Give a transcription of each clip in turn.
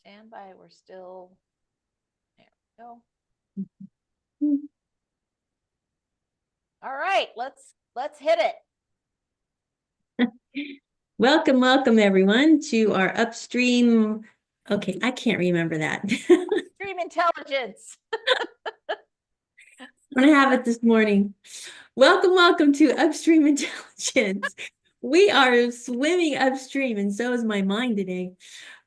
Stand by. We're still there. We go. All right, let's hit it. Welcome everyone to our Upstream. Okay, I can't remember that. Upstream Intelligence. I'm gonna have it this morning. Welcome to Upstream Intelligence. We are swimming upstream, and so is my mind today.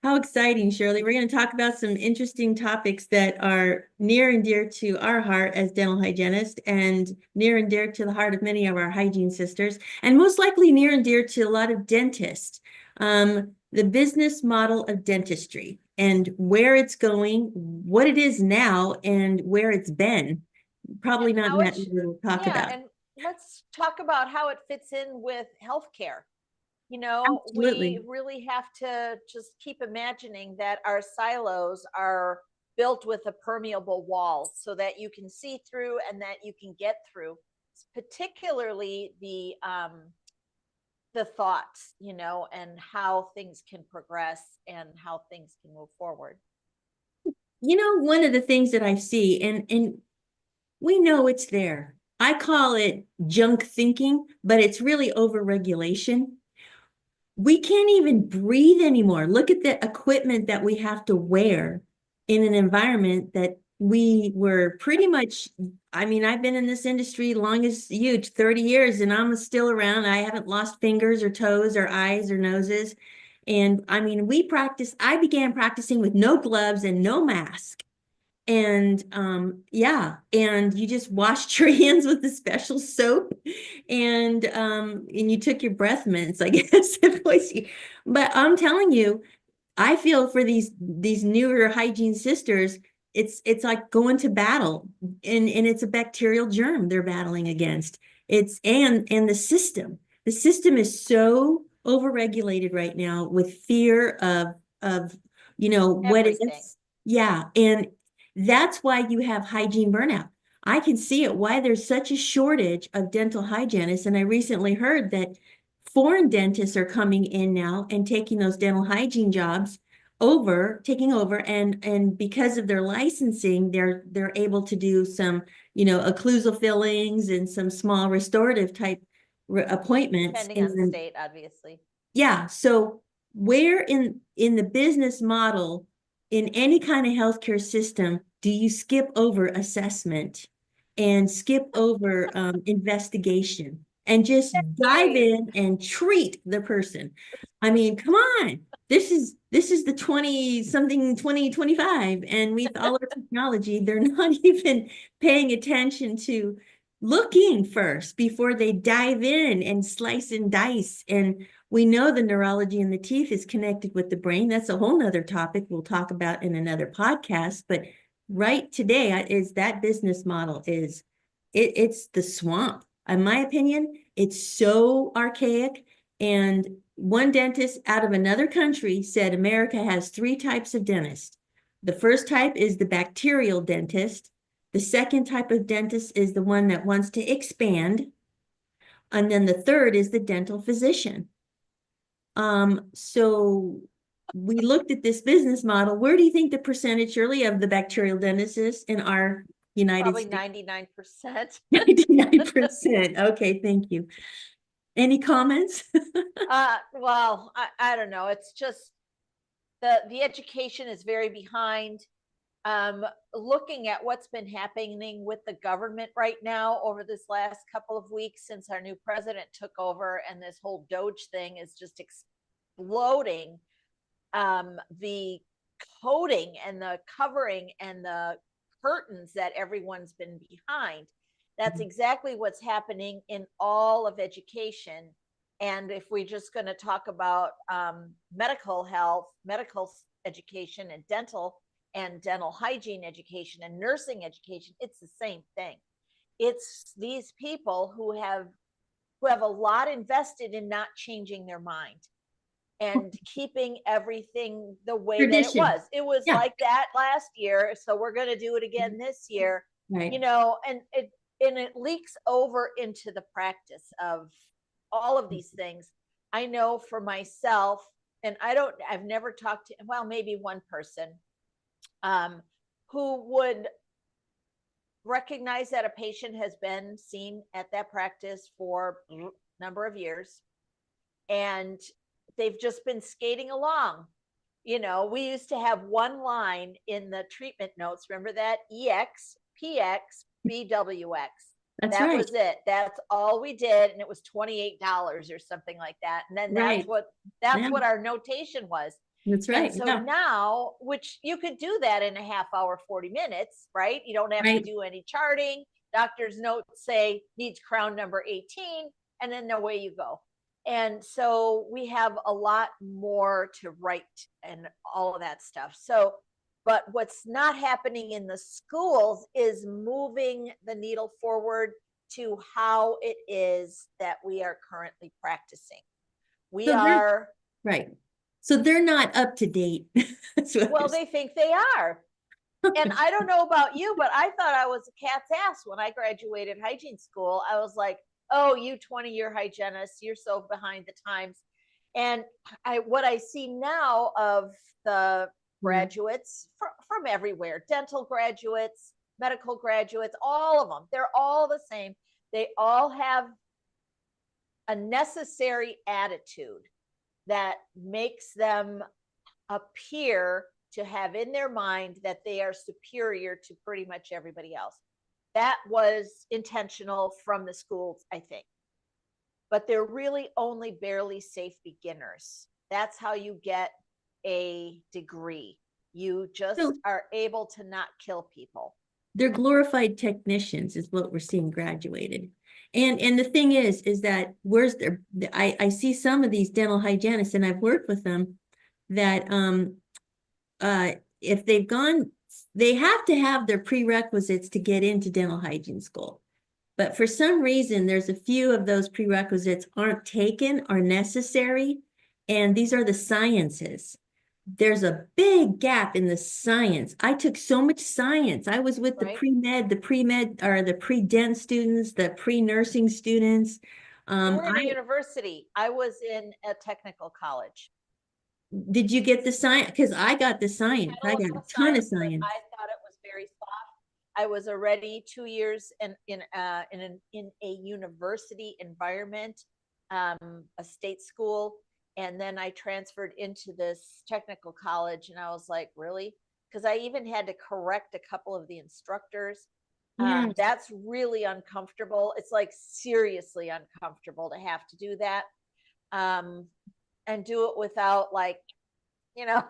How exciting, Shirley. We're going to talk about some interesting topics that are near and dear to our heart as dental hygienists and near and dear to the heart of many of our hygiene sisters, and most likely near and dear to a lot of dentists. The business model of dentistry and where it's going, what it is now, and where it's been. Probably not in that we'll talk yeah, about. and let's talk about how it fits in with healthcare. We Absolutely. really have to just keep imagining that our silos are built with a permeable wall so that you can see through and that you can get through, particularly the thoughts, and how things can progress and how things can move forward. One of the things that I see, and we know it's there. I call it junk thinking, but it's really overregulation. We can't even breathe anymore. Look at the equipment that we have to wear in an environment that we were pretty much, I mean, I've been in this industry long as you, 30 years, and I'm still around. I haven't lost fingers or toes or eyes or noses. And I mean, I began practicing with no gloves and no mask. And yeah, and you just washed your hands with a special soap and you took your breath mints, I guess. But I'm telling you, I feel for these newer hygiene sisters, it's like going to battle, and it's a bacterial germ they're battling against. It's and the system is so overregulated right now with fear of what it Everything. is. Yeah, and that's why you have hygiene burnout. I can see it why there's such a shortage of dental hygienists. And I recently heard that foreign dentists are coming in now and taking those dental hygiene jobs taking over, and because of their licensing, they're able to do some, occlusal fillings and some small restorative type appointments. Depending on And state, obviously. yeah, so where in the business model in any kind of healthcare system do you skip over assessment and skip over investigation and just dive Right. in and treat the person? I mean, come on. This is the 20 something 2025, and with all our technology, they're not even paying attention to looking first before they dive in and slice and dice. And we know the neurology in the teeth is connected with the brain. That's a whole nother topic we'll talk about in another podcast. But right today is that business model it's the swamp. In my opinion, it's so archaic. And one dentist out of another country said America has three types of dentists. The first type is the bacterial dentist. The second type of dentist is the one that wants to expand. And then the third is the dental physician. So we looked at this business model. Where do you think the percentage, Shirley, of the bacterial dentists is in our United Probably States? 99%. 99%. Okay, thank you. Any comments? Well, I don't know. It's just the education is very behind. Looking at what's been happening with the government right now over this last couple of weeks since our new president took over, and this whole Doge thing is just exploding. The coding and the covering and the curtains that everyone's been behind. That's exactly what's happening in all of education. And if we're just going to talk about medical health, medical education, and dental hygiene education and nursing education, it's the same thing. It's these people who have a lot invested in not changing their mind and keeping everything the way that it Tradition. was. It was Yeah, like that last year, so we're going to do it again this year. right. And it leaks over into the practice of all of these things. I know for myself, and I've never talked to, well, maybe one person, um, who would recognize that a patient has been seen at that practice for a number of years and they've just been skating along. You know, we used to have one line in the treatment notes. Remember that? EX, PX, BWX. That's That right. was it. That's all we did. And it was $28 or something like that. And then Right. that's Yeah, what our notation was. that's And right. so Yeah. now, which you could do that in a half hour, 40 minutes, right? You don't have to Right. do any charting. Doctor's notes say needs crown number 18, and then away you go. And so we have a lot more to write and all of that stuff. So, but what's not happening in the schools is moving the needle forward to how it is that we are currently practicing. We So they're are, right. So they're not up to date. That's what well, they think they are. And I don't know about you, but I thought I was a cat's ass when I graduated hygiene school. I was like, oh, you 20-year hygienist, you're so behind the times. And what I see now of the Yeah. graduates from everywhere, dental graduates, medical graduates, all of them, they're all the same. They all have a necessary attitude that makes them appear to have in their mind that they are superior to pretty much everybody else. That was intentional from the schools, I think. But they're really only barely safe beginners. That's how you get a degree. You just So are able to not kill people. they're glorified technicians is what we're seeing graduated. And the thing is that where's their I see some of these dental hygienists and I've worked with them that if they've gone, they have to have their prerequisites to get into dental hygiene school. But for some reason, there's a few of those prerequisites aren't taken or necessary. And these are the sciences. There's a big gap in the science. I took so much science. I was with the Right? pre-med, or the pre-dent students, the pre-nursing students. You were in a I university. I was in a technical college. did you get the science? Because I got the We science. had a I lot got a of ton of science, but science. I thought it was very soft. I was already 2 years in a university environment, a state school, and then I transferred into this technical college, and I was like, really? Because I even had to correct a couple of the instructors. Yeah. That's really uncomfortable. It's like seriously uncomfortable to have to do that, um, and do it without like, you know.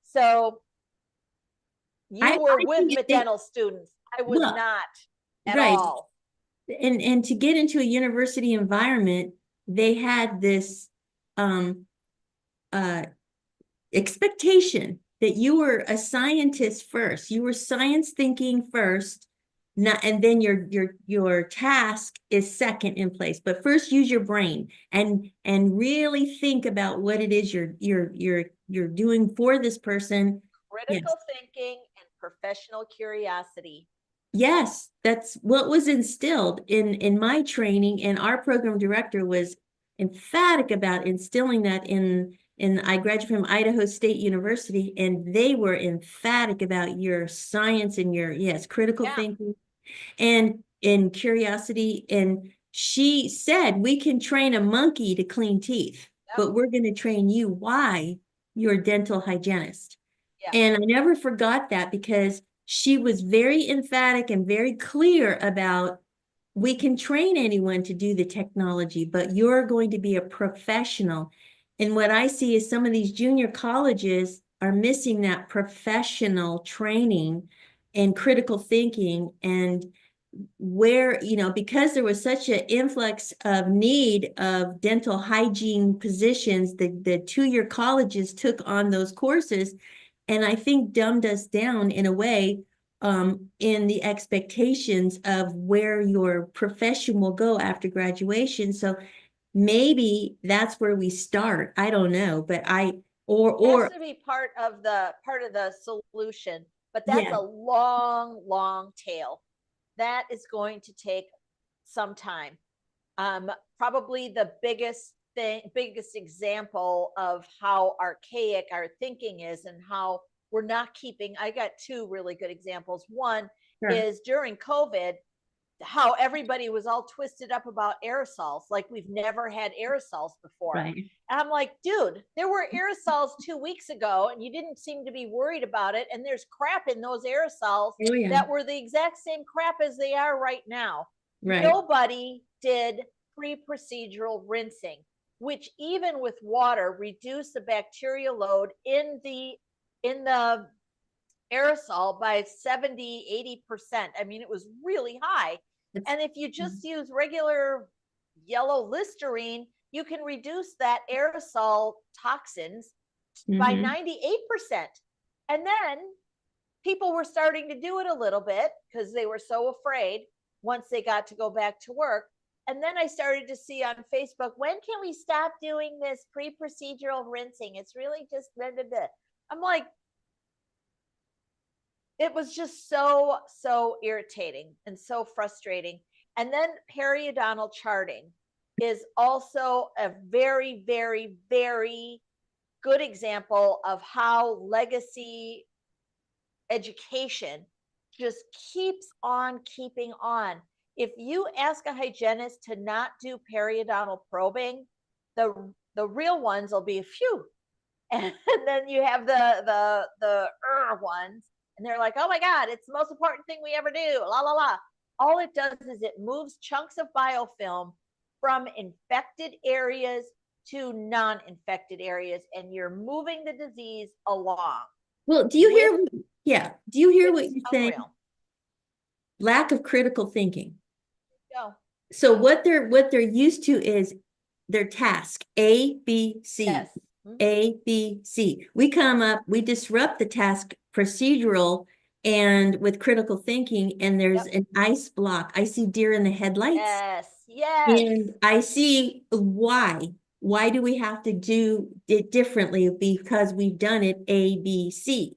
So you were I with think dental students. I was well, not at right. all. And to get into a university environment, they had this um uh expectation that you were a scientist first. You were science thinking first, not and then your task is second in place. But first use your brain and really think about what it is you're doing for this person. Yes. Critical thinking and professional curiosity. Yes, that's what was instilled in my training, and our program director was emphatic about instilling that in I graduated from Idaho State University, and they were emphatic about your science and your yes, critical Yeah. thinking and in curiosity. And she said, we can train a monkey to clean teeth, Yep. but we're going to train you why you're a dental hygienist. Yeah. And I never forgot that because she was very emphatic and very clear about we can train anyone to do the technology, but you're going to be a professional. And what I see is some of these junior colleges are missing that professional training and critical thinking. And where, because there was such an influx of need of dental hygiene positions, the 2-year colleges took on those courses. And I think dumbed us down in a way in the expectations of where your profession will go after graduation. So maybe that's where we start. I don't know, but It has or to be part of the solution, but that's yeah, a long, long tail. That is going to take some time. Probably the biggest biggest example of how archaic our thinking is and how we're not keeping. I got two really good examples. One Sure. is during COVID, how everybody was all twisted up about aerosols, like we've never had aerosols before. Right. And I'm like, dude, there were aerosols 2 weeks ago and you didn't seem to be worried about it. And there's crap in those aerosols Oh, yeah. that were the exact same crap as they are right now. Right. Nobody did pre-procedural rinsing, which even with water reduced the bacterial load in the aerosol by 70-80%. I mean, it was really high. And if you just use regular yellow Listerine, you can reduce that aerosol toxins by 98%. And then people were starting to do it a little bit because they were so afraid once they got to go back to work. And then I started to see on Facebook, when can we stop doing this pre-procedural rinsing? It's really just blah, blah, blah. I'm like, it was just so irritating and so frustrating. And then periodontal charting is also a very, very, very good example of how legacy education just keeps on keeping on. If you ask a hygienist to not do periodontal probing, the real ones will be a few. And then you have the ones, and they're like, oh my God, it's the most important thing we ever do, la la la. All it does is it moves chunks of biofilm from infected areas to non-infected areas, and you're moving the disease along. Well, do you hear? Yeah. Do you hear what you're saying? Unreal. Lack of critical thinking. Go. So what they're used to is their task, A, B, C. Yes. A, B, C. We come up, we disrupt the task procedural and with critical thinking, and there's an ice block. I see deer in the headlights. Yes. Yes. And I see why. Why do we have to do it differently? Because we've done it A, B, C.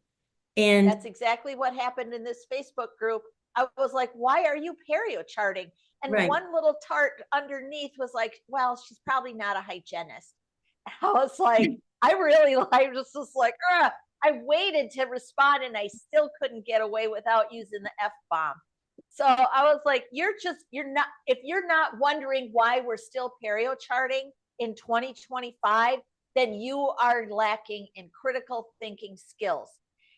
And that's exactly what happened in this Facebook group. I was like, why are you perio charting? And one little tart underneath was like, well, she's probably not a hygienist. I was like, I was just like, ugh. I waited to respond and I still couldn't get away without using the F-bomb. So I was like, if you're not wondering why we're still perio charting in 2025, then you are lacking in critical thinking skills.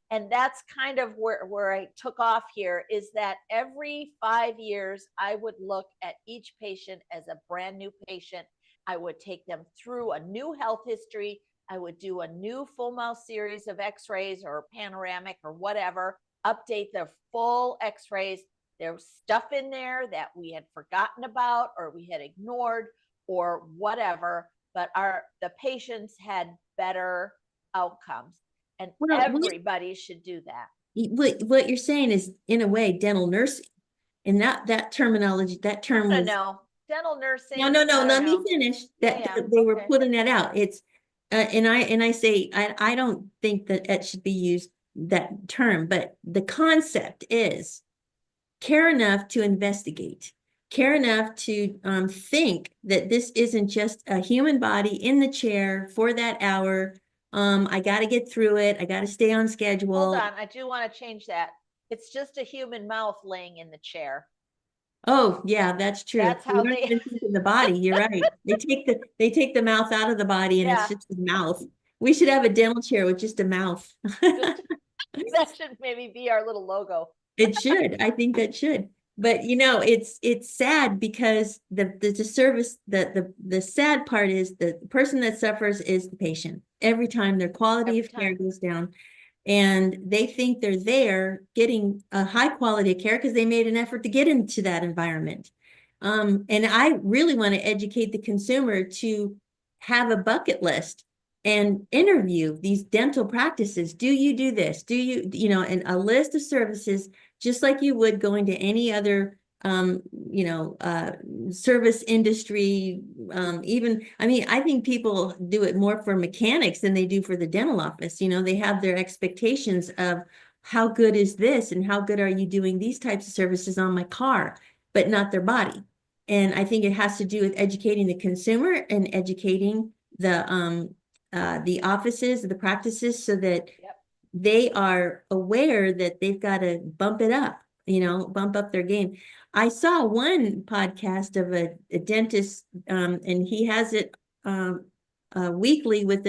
And that's kind of where I took off here, is that every 5 years, I would look at each patient as a brand new patient. I would take them through a new health history. I would do a new full mouth series of x-rays or panoramic or whatever, update their full x-rays. There was stuff in there that we had forgotten about or we had ignored or whatever, but the patients had better outcomes. And everybody should do that. What you're saying is, in a way, dental nursing. And that terminology, that term was... No, dental nursing. No, let me finish. They were putting that out. It's, and I say, I don't think that should be used, that term, but the concept is care enough to investigate, care enough to think that this isn't just a human body in the chair for that hour. I got to get through it. I got to stay on schedule. Hold on. I do want to change that. It's just a human mouth laying in the chair. Oh, yeah, that's true. That's how they think of the body. You're right. They take the mouth out of the body and it's just the mouth. We should have a dental chair with just a mouth. That should maybe be our little logo. It should. I think that should. But it's sad because the sad part is the person that suffers is the patient. Every time their quality of care goes down, and they think they're there getting a high quality of care because they made an effort to get into that environment. And I really want to educate the consumer to have a bucket list and interview these dental practices. Do you do this? Do you, and a list of services, just like you would going to any other, service industry. I think people do it more for mechanics than they do for the dental office. They have their expectations of how good is this and how good are you doing these types of services on my car, but not their body. And I think it has to do with educating the consumer and educating the offices, the practices, so that Yep. they are aware that they've got to bump it up, bump up their game. I saw one podcast of a dentist, and he has it weekly with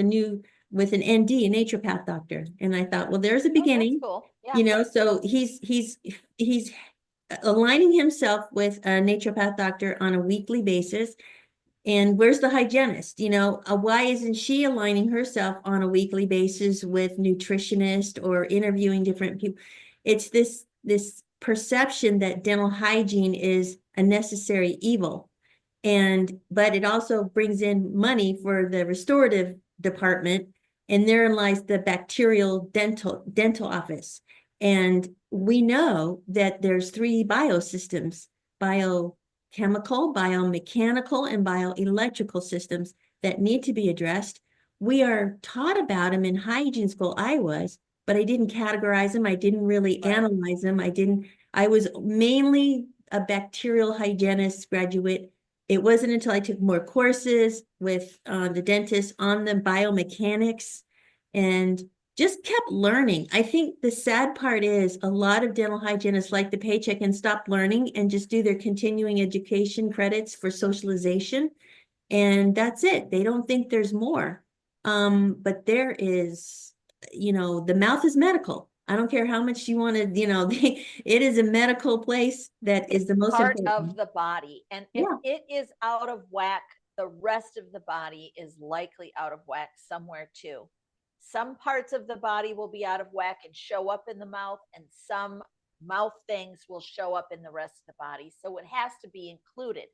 with an ND, a naturopath doctor. And I thought, well, there's a Oh, that's beginning, cool. Yeah. so he's aligning himself with a naturopath doctor on a weekly basis. And where's the hygienist? Why isn't she aligning herself on a weekly basis with nutritionist or interviewing different people? It's this perception that dental hygiene is a necessary evil. But it also brings in money for the restorative department, and therein lies the bacterial dental office. And we know that there's three biosystems: biochemical, biomechanical, and bioelectrical systems that need to be addressed. We are taught about them in hygiene school. I was, but I didn't categorize them. I didn't really Right. analyze them. I was mainly a bacterial hygienist graduate. It wasn't until I took more courses with the dentist on the biomechanics and just kept learning. I think the sad part is a lot of dental hygienists like the paycheck and stop learning and just do their continuing education credits for socialization. And that's it. They don't think there's more. But there is, the mouth is medical. I don't care how much you want to, it is a medical place that is It's the most part of important. the body. And if Yeah. it is out of whack, the rest of the body is likely out of whack somewhere too. Some parts of the body will be out of whack and show up in the mouth, and some mouth things will show up in the rest of the body. So it has to be included.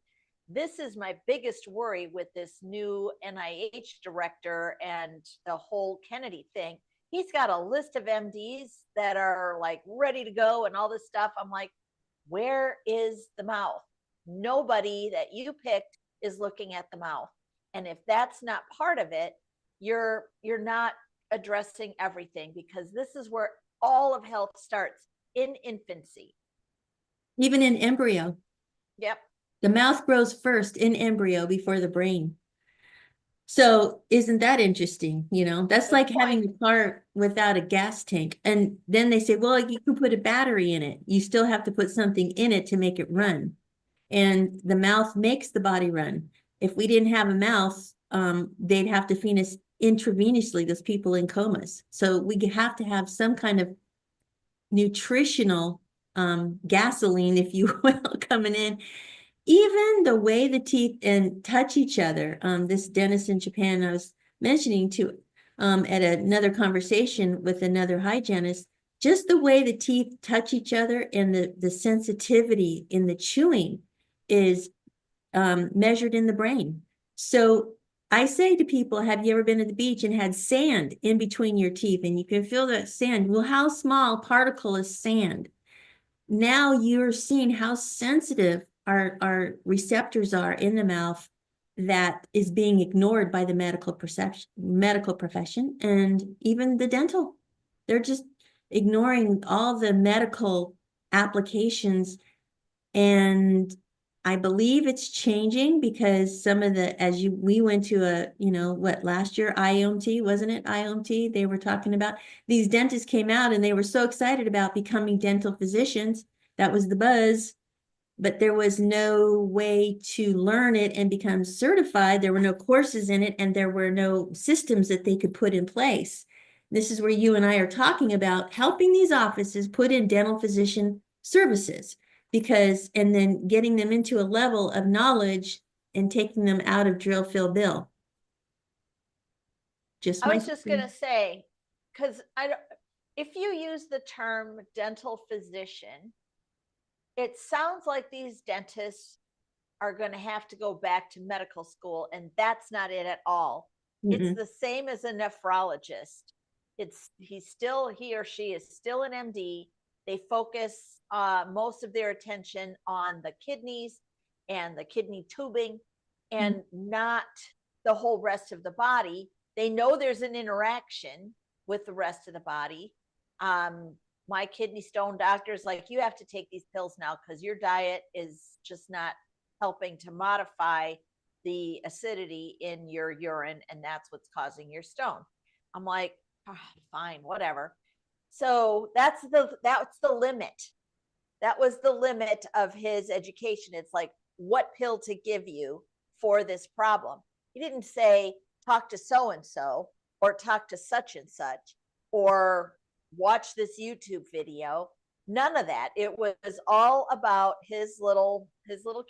This is my biggest worry with this new NIH director and the whole Kennedy thing. He's got a list of MDs that are like ready to go and all this stuff. I'm like, where is the mouth? Nobody that you picked is looking at the mouth. And if that's not part of it, you're not addressing everything, because this is where all of health starts, in infancy. Even in embryo, Yep. the mouth grows first in embryo before the brain. So isn't that interesting? That's Good like point. having a car without a gas tank. And then they say, well, you can put a battery in it. You still have to put something in it to make it Yep. run. And the mouth makes the body run. If we didn't have a mouth, they'd have to feed us intravenously, those people in comas. So we have to have some kind of nutritional gasoline, if you will, coming in. Even the way the teeth and touch each other. This dentist in Japan I was mentioning to at another conversation with another hygienist, just the way the teeth touch each other and the sensitivity in the chewing is measured in the brain. So I say to people, have you ever been at the beach and had sand in between your teeth and you can feel that sand? Well, how small particle is sand? Now you're seeing how sensitive our receptors are in the mouth that is being ignored by the medical profession and even the dental. They're just ignoring all the medical applications. And I believe it's changing because some of the, we went to last year, IOMT, wasn't it? IOMT, they were talking about these dentists came out and they were so excited about becoming dental physicians. That was the buzz, but there was no way to learn it and become certified. There were no courses in it and there were no systems that they could put in place. This is where you and I are talking about helping these offices put in dental physician services, and then getting them into a level of knowledge and taking them out of drill, fill, bill. Just I my was just going to say, because if you use the term dental physician, it sounds like these dentists are going to have to go back to medical school, and that's not it at all. It's the same as a nephrologist. He or she is still an MD. They focus most of their attention on the kidneys and the kidney tubing, and not the whole rest of the body. They know there's an interaction with the rest of the body. My kidney stone doctor's like, you have to take these pills now because your diet is just not helping to modify the acidity in your urine, and that's what's causing your stone. I'm like, oh, fine, whatever. So that's the limit. That was the limit of his education. It's like, what pill to give you for this problem. He didn't say talk to so and so or talk to such and such or watch this YouTube video. None of that. It was all about his little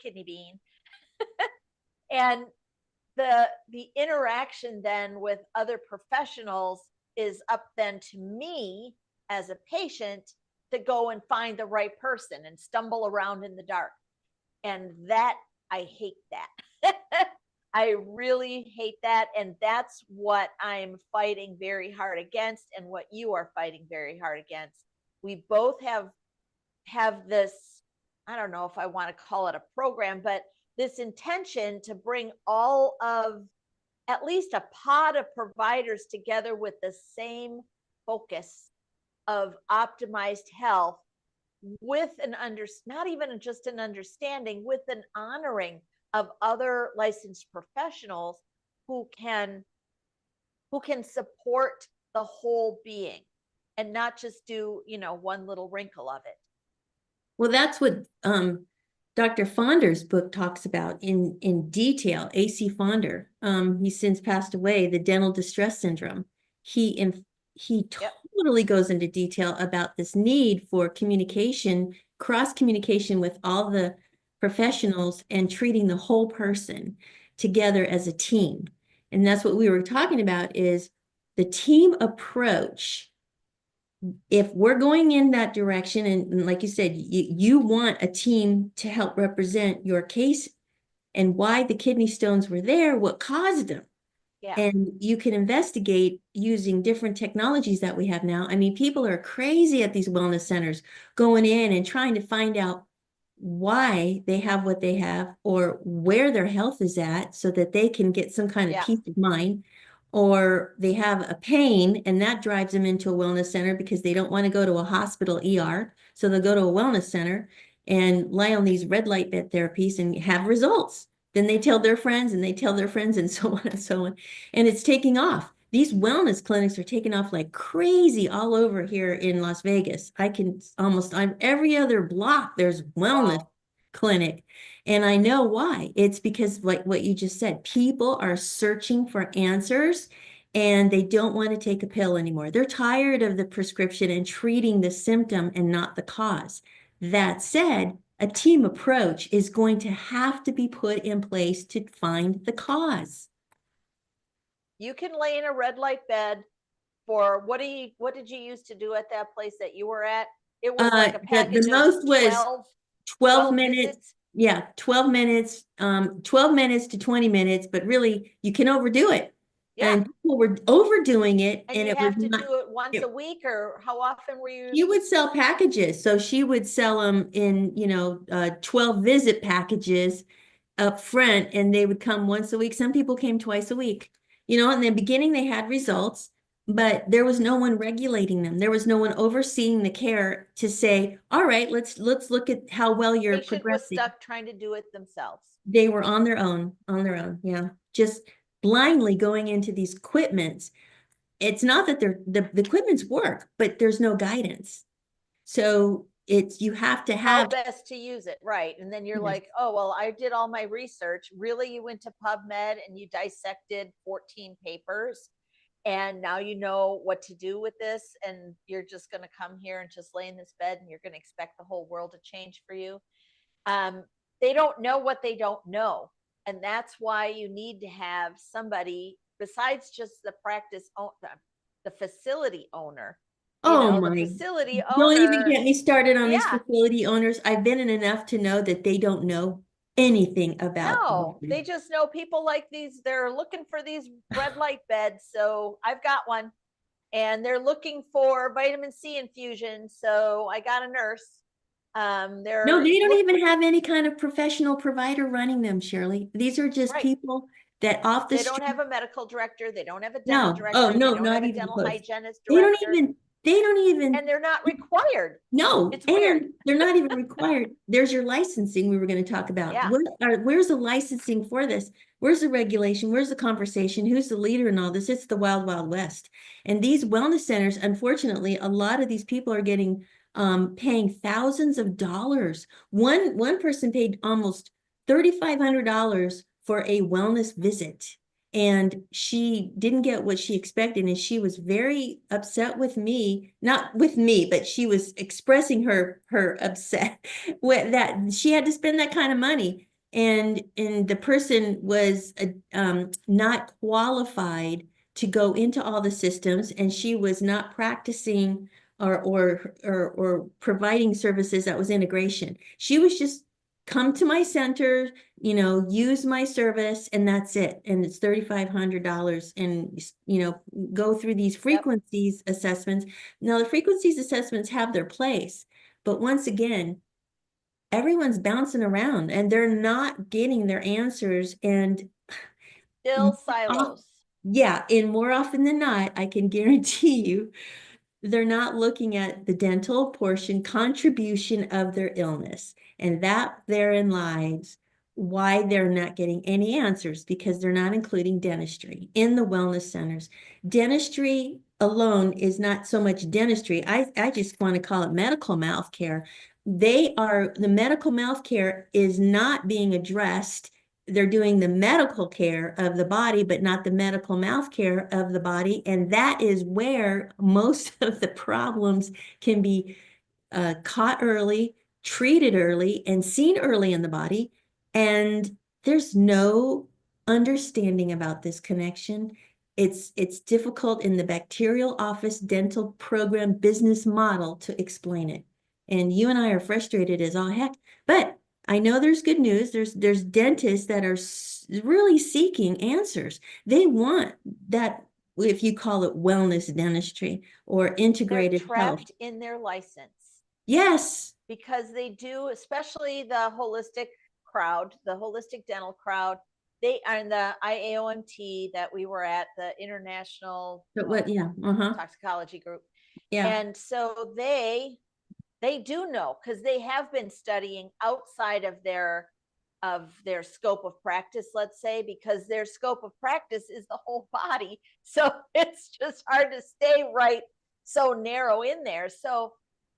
kidney bean. And the interaction then with other professionals is up then to me as a patient to go and find the right person and stumble around in the dark. And that, I hate that. I really hate that. And that's what I'm fighting very hard against, and what you are fighting very hard against. We both have this, I don't know if I want to call it a program, but this intention to bring all of, at least a pod of providers together with the same focus of optimized health, with an not even just an understanding, with an honoring of other licensed professionals who can support the whole being and not just do, one little wrinkle of it. Well, that's what Dr. Fonder's book talks about in detail. AC Fonder, he's since passed away, the dental distress syndrome. He totally goes into detail about this need for communication, cross communication with all the professionals, and treating the whole person together as a team. And that's what we were talking about, is the team approach. If we're going in that direction, and like you said, you want a team to help represent your case and why the kidney stones were there, what caused them. Yeah. And you can investigate using different technologies that we have now. I mean, people are crazy at these wellness centers going in and trying to find out why they have what they have, or where their health is at, so that they can get some kind of peace of mind. Or they have a pain and that drives them into a wellness center because they don't want to go to a hospital ER. So they'll go to a wellness center and lie on these red light bed therapies and have results. Then they tell their friends and they tell their friends, and so on and so on. And it's taking off. These wellness clinics are taking off like crazy all over here in Las Vegas. I'm every other block, there's wellness clinic. And I know why. It's because, like what you just said, people are searching for answers and they don't want to take a pill anymore. They're tired of the prescription and treating the symptom and not the cause. That said, a team approach is going to have to be put in place to find the cause. You can lay in a red light bed for what did you used to do at that place that you were at? It was like a package the most was 12 minutes. Visits. Yeah, 12 minutes, 12 minutes to 20 minutes, but really you can overdo it. Yeah. And people were overdoing it. And you have to do it once a week, or how often were you? You would sell packages. So she would sell them in, 12 visit packages up front, and they would come once a week. Some people came twice a week, in the beginning they had results, but there was no one regulating them. There was no one overseeing the care to say, all right, let's look at how well you're progressing. Was stuck trying to do it themselves. They were on their own. Yeah. Just blindly going into these equipments. It's not that the equipments work, but there's no guidance. So you have to have how best to use it, right? And then you're like, oh, well, I did all my research. Really, you went to PubMed and you dissected 14 papers, and now you know what to do with this, and you're just going to come here and just lay in this bed and you're going to expect the whole world to change for you. They don't know what they don't know, and that's why you need to have somebody besides just the the facility owner. The facility owner. Don't even get me started on these facility owners. I've been in enough to know that they don't know anything about. No, they just know people like these. They're looking for these red light beds. So I've got one, and they're looking for vitamin C infusion. So I got a nurse. No, they don't even have any kind of professional provider running them, Shirley. These are just people that they don't have a medical director. They don't have a dental director. Oh, no, they don't not have a even dental close. hygienist director. They don't even, and they're not required. no, It's weird. and they're not even required. There's your licensing we were going to talk about. Yeah. Where's the licensing for this? Where's the regulation? Where's the conversation? Who's the leader in all this? It's the wild, wild west. And these wellness centers, unfortunately, a lot of these people are getting paying thousands of dollars. One person paid almost $3,500 for a wellness visit. And she didn't get what she expected, and she was very upset with me, not with me, but she was expressing her upset with that she had to spend that kind of money, and the person was not qualified to go into all the systems, and she was not practicing or providing services that was integration. She was just come to my center, use my service, and that's it. And it's $3,500, and, go through these frequencies assessments. Now, the frequencies assessments have their place, but once again, everyone's bouncing around and they're not getting their answers. And Still silos. yeah, and more often than not, I can guarantee you, they're not looking at the dental portion contribution of their illness. And that therein lies why they're not getting any answers, because they're not including dentistry in the wellness centers. Dentistry alone is not so much dentistry. I just want to call it medical mouth care. The medical mouth care is not being addressed. They're doing the medical care of the body, but not the medical mouth care of the body. And that is where most of the problems can be caught early, treated early, and seen early in the body. And there's no understanding about this connection. It's difficult in the bacterial office dental program business model to explain it. And you and I are frustrated as all heck, but I know there's good news. There's dentists that are really seeking answers. They want that, if you call it wellness dentistry or They're integrated health. trapped in their license Yes. because they do, especially the holistic crowd, the holistic dental crowd. They are in the IAOMT that we were at, the International But what, yeah, uh-huh. Toxicology Group. Yeah. And so they do know, because they have been studying outside of their scope of practice, let's say, because their scope of practice is the whole body. So it's just hard to stay right so narrow in there. So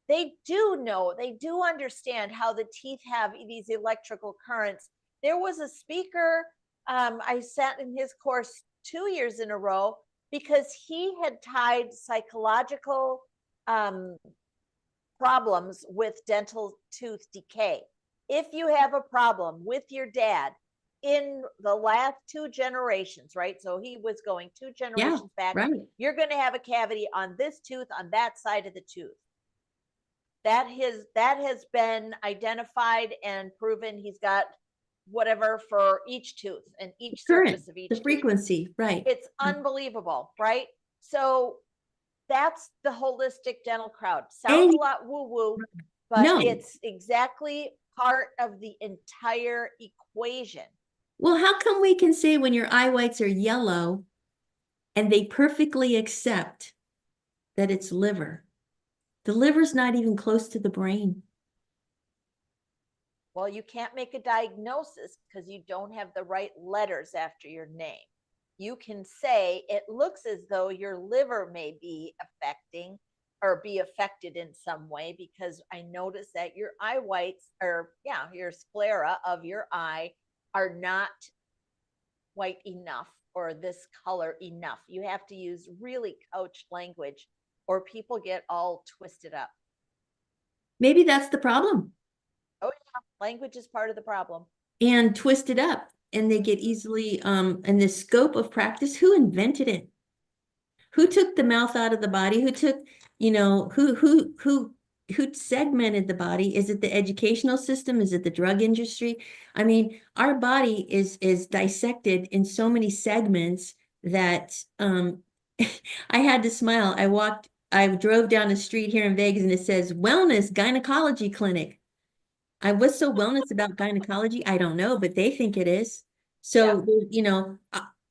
they do know, they do understand how the teeth have these electrical currents. There was a speaker, I sat in his course 2 years in a row because he had tied psychological problems with dental tooth decay. If you have a problem with your dad in the last 2 generations, right? So he was going 2 generations back. Right. You're going to have a cavity on this tooth, on that side of the tooth. That has been identified and proven. He's got whatever for each tooth and each surface of each the frequency, right? It's unbelievable, right? So that's the holistic dental crowd. Sounds a lot woo-woo, but no, it's exactly part of the entire equation. Well, how come we can say when your eye whites are yellow and they perfectly accept that it's liver? The liver's not even close to the brain. Well, you can't make a diagnosis because you don't have the right letters after your name. You can say it looks as though your liver may be affecting or be affected in some way, because I notice that your eye whites, or your sclera of your eye are not white enough or this color enough. You have to use really couched language or people get all twisted up. Maybe that's the problem. Oh yeah, language is part of the problem. And twisted up, and they get easily in the scope of practice. Who invented it? Who took the mouth out of the body? Who took, who segmented the body? Is it the educational system? Is it the drug industry? I mean, our body is dissected in so many segments that I had to smile. I drove down the street here in Vegas and it says wellness gynecology clinic. What's so wellness about gynecology? I don't know, but they think it is. So,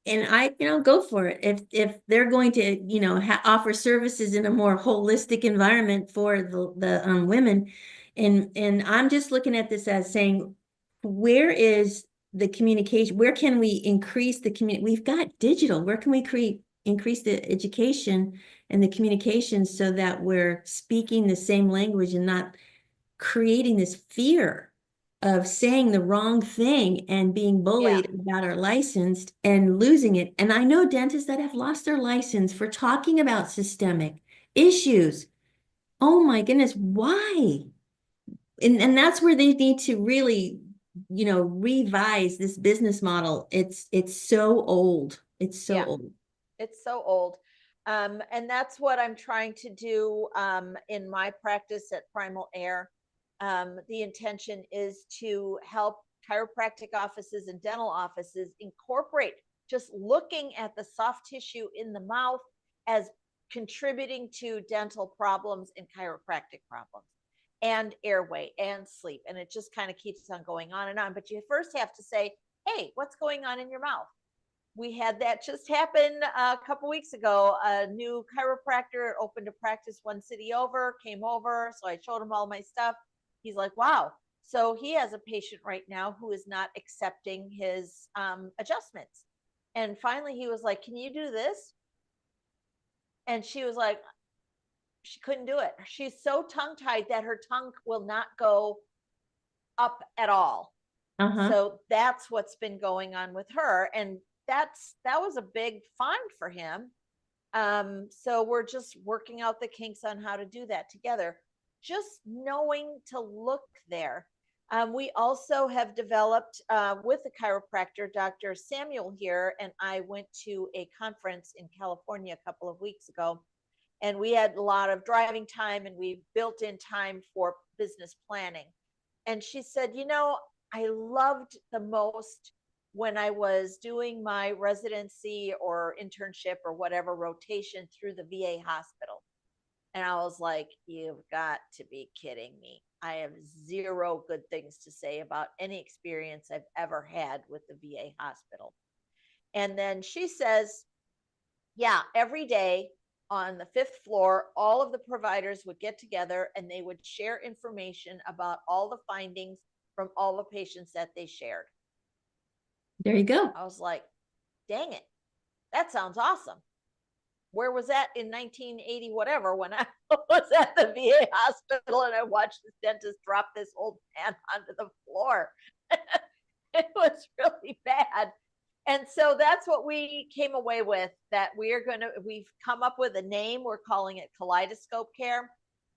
and go for it. If they're going to, offer services in a more holistic environment for the women, and I'm just looking at this as saying, where is the communication? Where can we increase the community? We've got digital. Where can we increase the education and the communication so that we're speaking the same language and not creating this fear of saying the wrong thing and being Yeah, bullied about our license and losing it. And I know dentists that have lost their license for talking about systemic issues. Oh my goodness, why? And that's where they need to really, revise this business model. It's so old. It's so yeah, old. it's so old. And that's what I'm trying to do in my practice at Primal Air. The intention is to help chiropractic offices and dental offices incorporate just looking at the soft tissue in the mouth as contributing to dental problems and chiropractic problems and airway and sleep. And it just kind of keeps on going on and on. But you first have to say, hey, what's going on in your mouth? We had that just happen a couple weeks ago. A new chiropractor opened a practice one city over, came over. So I showed him all my stuff. He's like, wow. So he has a patient right now who is not accepting his adjustments. And finally, he was like, can you do this? And she was like, she couldn't do it. She's so tongue tied that her tongue will not go up at all. Uh-huh. So that's what's been going on with her. And that was a big find for him. So we're just working out the kinks on how to do that together. Just knowing to look there. We also have developed with the chiropractor, Dr. Samuel here, and I went to a conference in California a couple of weeks ago, and we had a lot of driving time and we built in time for business planning. And she said, I loved the most when I was doing my residency or internship or whatever rotation through the VA hospital. And I was like, you've got to be kidding me. I have zero good things to say about any experience I've ever had with the VA hospital. And then she says, yeah, every day on the fifth floor, all of the providers would get together and they would share information about all the findings from all the patients that they shared. There you go. I was like, dang it, that sounds awesome. Where was that in 1980, whatever, when I was at the VA hospital and I watched this dentist drop this old man onto the floor? It was really bad. And so that's what we came away with, that we've come up with a name. We're calling it Kaleidoscope Care.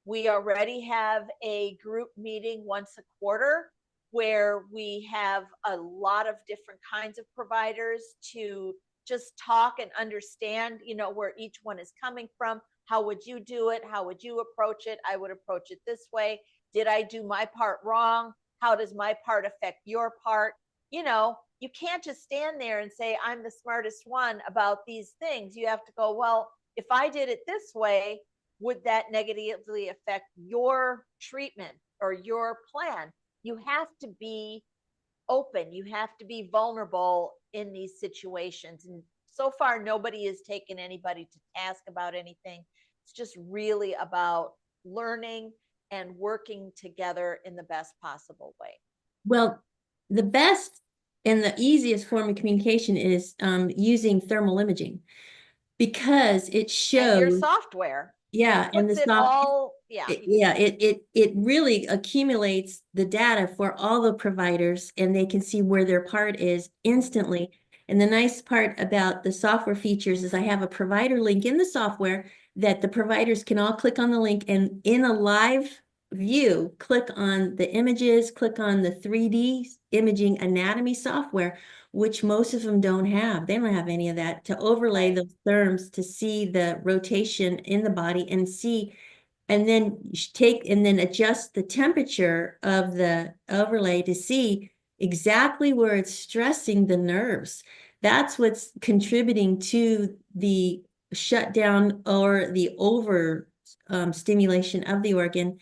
We already have a group meeting once a quarter where we have a lot of different kinds of providers to just talk and understand, where each one is coming from. How would you do it? How would you approach it? I would approach it this way. Did I do my part wrong? How does my part affect your part? You can't just stand there and say, I'm the smartest one about these things. You have to go, well, if I did it this way, would that negatively affect your treatment or your plan? You have to be open. You have to be vulnerable in these situations. And so far, nobody has taken anybody to task about anything. It's just really about learning and working together in the best possible way. Well, the best and the easiest form of communication is using thermal imaging because it And your shows, software, yeah, it and the puts it soft, all, yeah, it really accumulates the data for all the providers and they can see where their part is instantly. And the nice part about the software features is I have a provider link in the software that the providers can all click on the link and in a live view, click on the images, click on the 3D imaging anatomy software, which most of them don't have. They don't have any of that to overlay right, those therms to see the rotation in the body and see, and then take and then adjust the temperature of the overlay to see exactly where it's stressing the nerves. That's what's contributing to the shutdown or the over stimulation of the organ.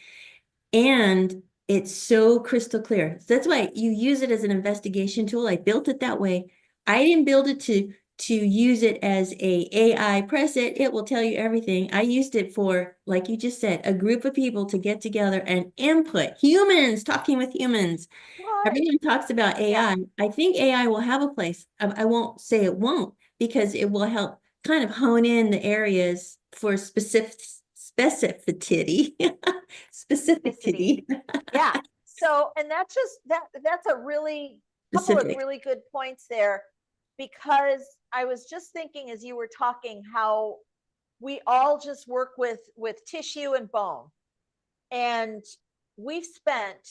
And it's so crystal clear. So that's why you use it as an investigation tool. I built it that way. I didn't build it to to use it as a AI, press it, it will tell you everything. I used it for, like you just said, a group of people to get together and input, humans talking with humans. What? Everyone talks about Yeah, AI. I think AI will have a place. I won't say it won't, because it will help kind of hone in the areas for specificity, specificity. specificity, Yeah. So, and that's just that's a really couple of specific. really good points there, because I was just thinking as you were talking how we all just work with tissue and bone, and we've spent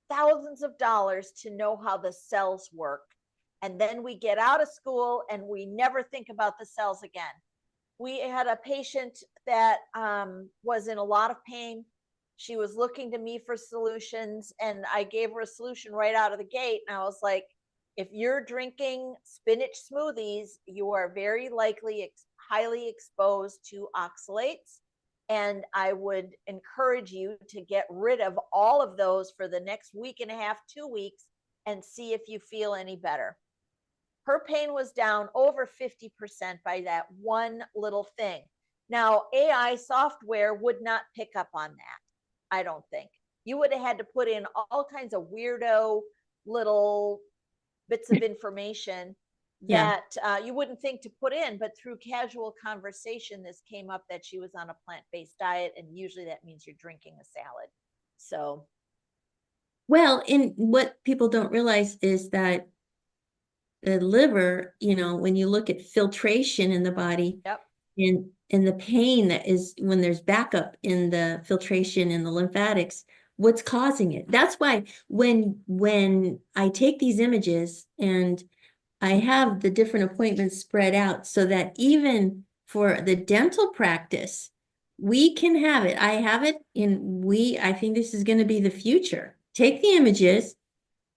thousands of dollars to know how the cells work, and then we get out of school and we never think about the cells again. We had a patient that was in a lot of pain. She was looking to me for solutions, and I gave her a solution right out of the gate. And I was like, if you're drinking spinach smoothies, you are very likely highly exposed to oxalates. And I would encourage you to get rid of all of those for the next week and a half, 2 weeks, and see if you feel any better. Her pain was down over 50% by that one little thing. Now, AI software would not pick up on that, I don't think. You would have had to put in all kinds of weirdo little bits of information Yeah. that you wouldn't think to put in, but through casual conversation, this came up that she was on a plant based diet, and usually that means you're drinking a salad. So, Well, in what people don't realize is that the liver, when you look at filtration in the body, yep, and the pain that is when there's backup in the filtration in the lymphatics, what's causing it? That's why when I take these images and I have the different appointments spread out so that even for the dental practice, we can have it. I have it I think this is going to be the future. Take the images,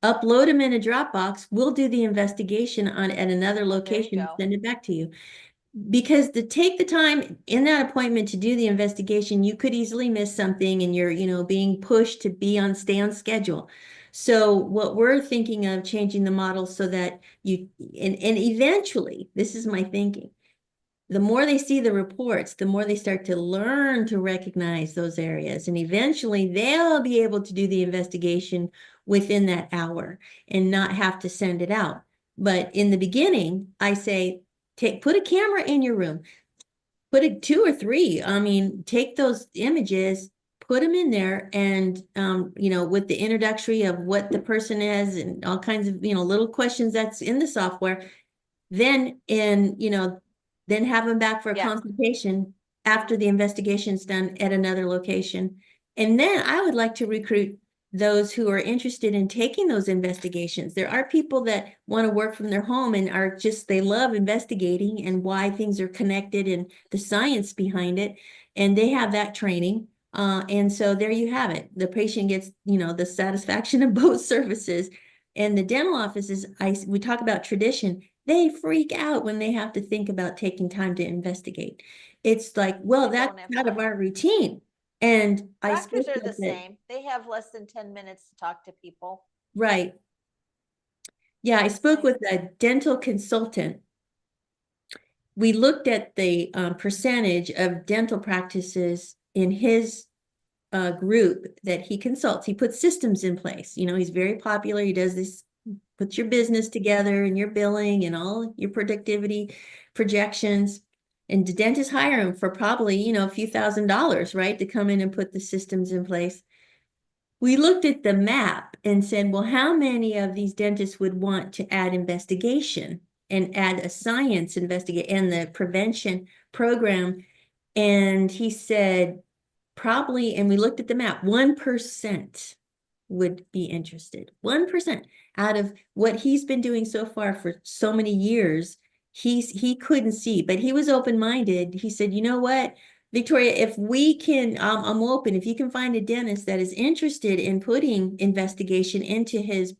upload them in a Dropbox. We'll do the investigation at another there you location, go. send it back to you. Because to take the time in that appointment to do the investigation, you could easily miss something, and you're, being pushed to stay on schedule. So what we're thinking of changing the model so that and eventually, this is my thinking, the more they see the reports, the more they start to learn to recognize those areas. And eventually they'll be able to do the investigation within that hour and not have to send it out. But in the beginning, I say, put a camera in your room, put a 2 or 3. I mean, take those images, put them in there, and with the introductory of what the person is and all kinds of little questions that's in the software, then then have them back for a Yeah. consultation after the investigation's done at another location. And then I would like to recruit those who are interested in taking those investigations. There are people that want to work from their home and they love investigating and why things are connected and the science behind it. And they have that training. And so there you have it. The patient gets, the satisfaction of both services. And the dental offices, we talk about tradition. They freak out when they have to think about taking time to investigate. It's like, well, They that's don't have out of time. our routine. And I Doctors spoke are the with it, same. They have less than 10 minutes to talk to people. right. Yeah, I spoke Same. with a dental consultant. We looked at the percentage of dental practices in his group that he consults. He puts systems in place. He's very popular. He does this, puts your business together and your billing and all your productivity projections. And the dentists hire him for probably, a few $1,000s, right, to come in and put the systems in place. We looked at the map and said, well, how many of these dentists would want to add investigation and add a science investigate and the prevention program? And he said, probably, and we looked at the map, 1% would be interested. 1% out of what he's been doing so far for so many years, he couldn't see, but he was open-minded. He said, you know what, Victoria, if we can, I'm open. If you can find a dentist that is interested in putting investigation into his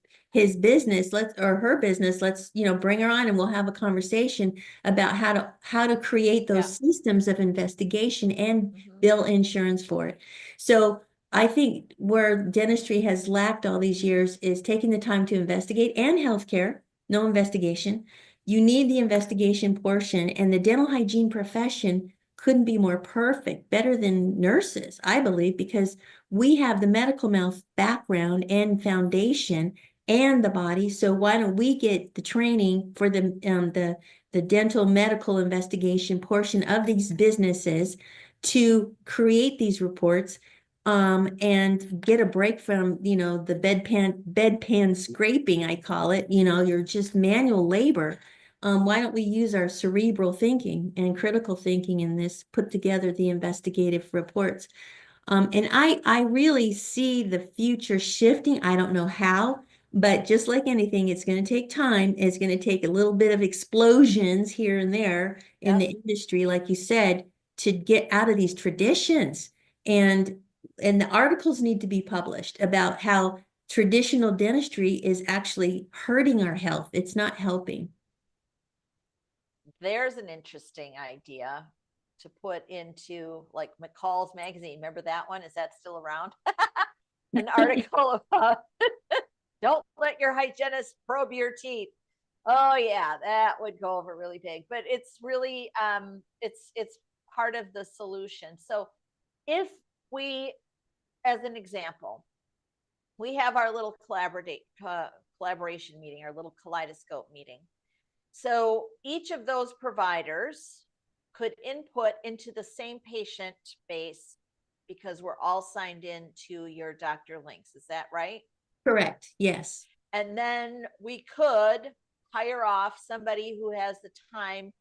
business, or her business, let's, bring her on and we'll have a conversation about how to create Yeah. those systems of investigation and Mm-hmm. bill insurance for it. So I think where dentistry has lacked all these years is taking the time to investigate, and healthcare, no investigation. You need the investigation portion, and the dental hygiene profession couldn't be more perfect, better than nurses, I believe, because we have the medical mouth background and foundation and the body. So why don't we get the training for the dental medical investigation portion of these businesses to create these reports, and get a break from, the bedpan scraping, I call it, you're just manual labor. Why don't we use our cerebral thinking and critical thinking in this, put together the investigative reports? And I really see the future shifting. I don't know how, but just like anything, it's going to take time. It's going to take a little bit of explosions here and there in the Yep. industry, like you said, to get out of these traditions. And and the articles need to be published about how traditional dentistry is actually hurting our health. It's not helping. There's an interesting idea to put into like McCall's magazine. Remember that one? Is that still around? An article about don't let your hygienist probe your teeth. Oh yeah, that would go over really big. But it's really it's part of the solution. So if we, as an example, we have our little collaboration meeting, our little kaleidoscope meeting. So each of those providers could input into the same patient base because we're all signed in to your Dr. Links. Is that right? Correct. Yes. And then we could hire off somebody who has the time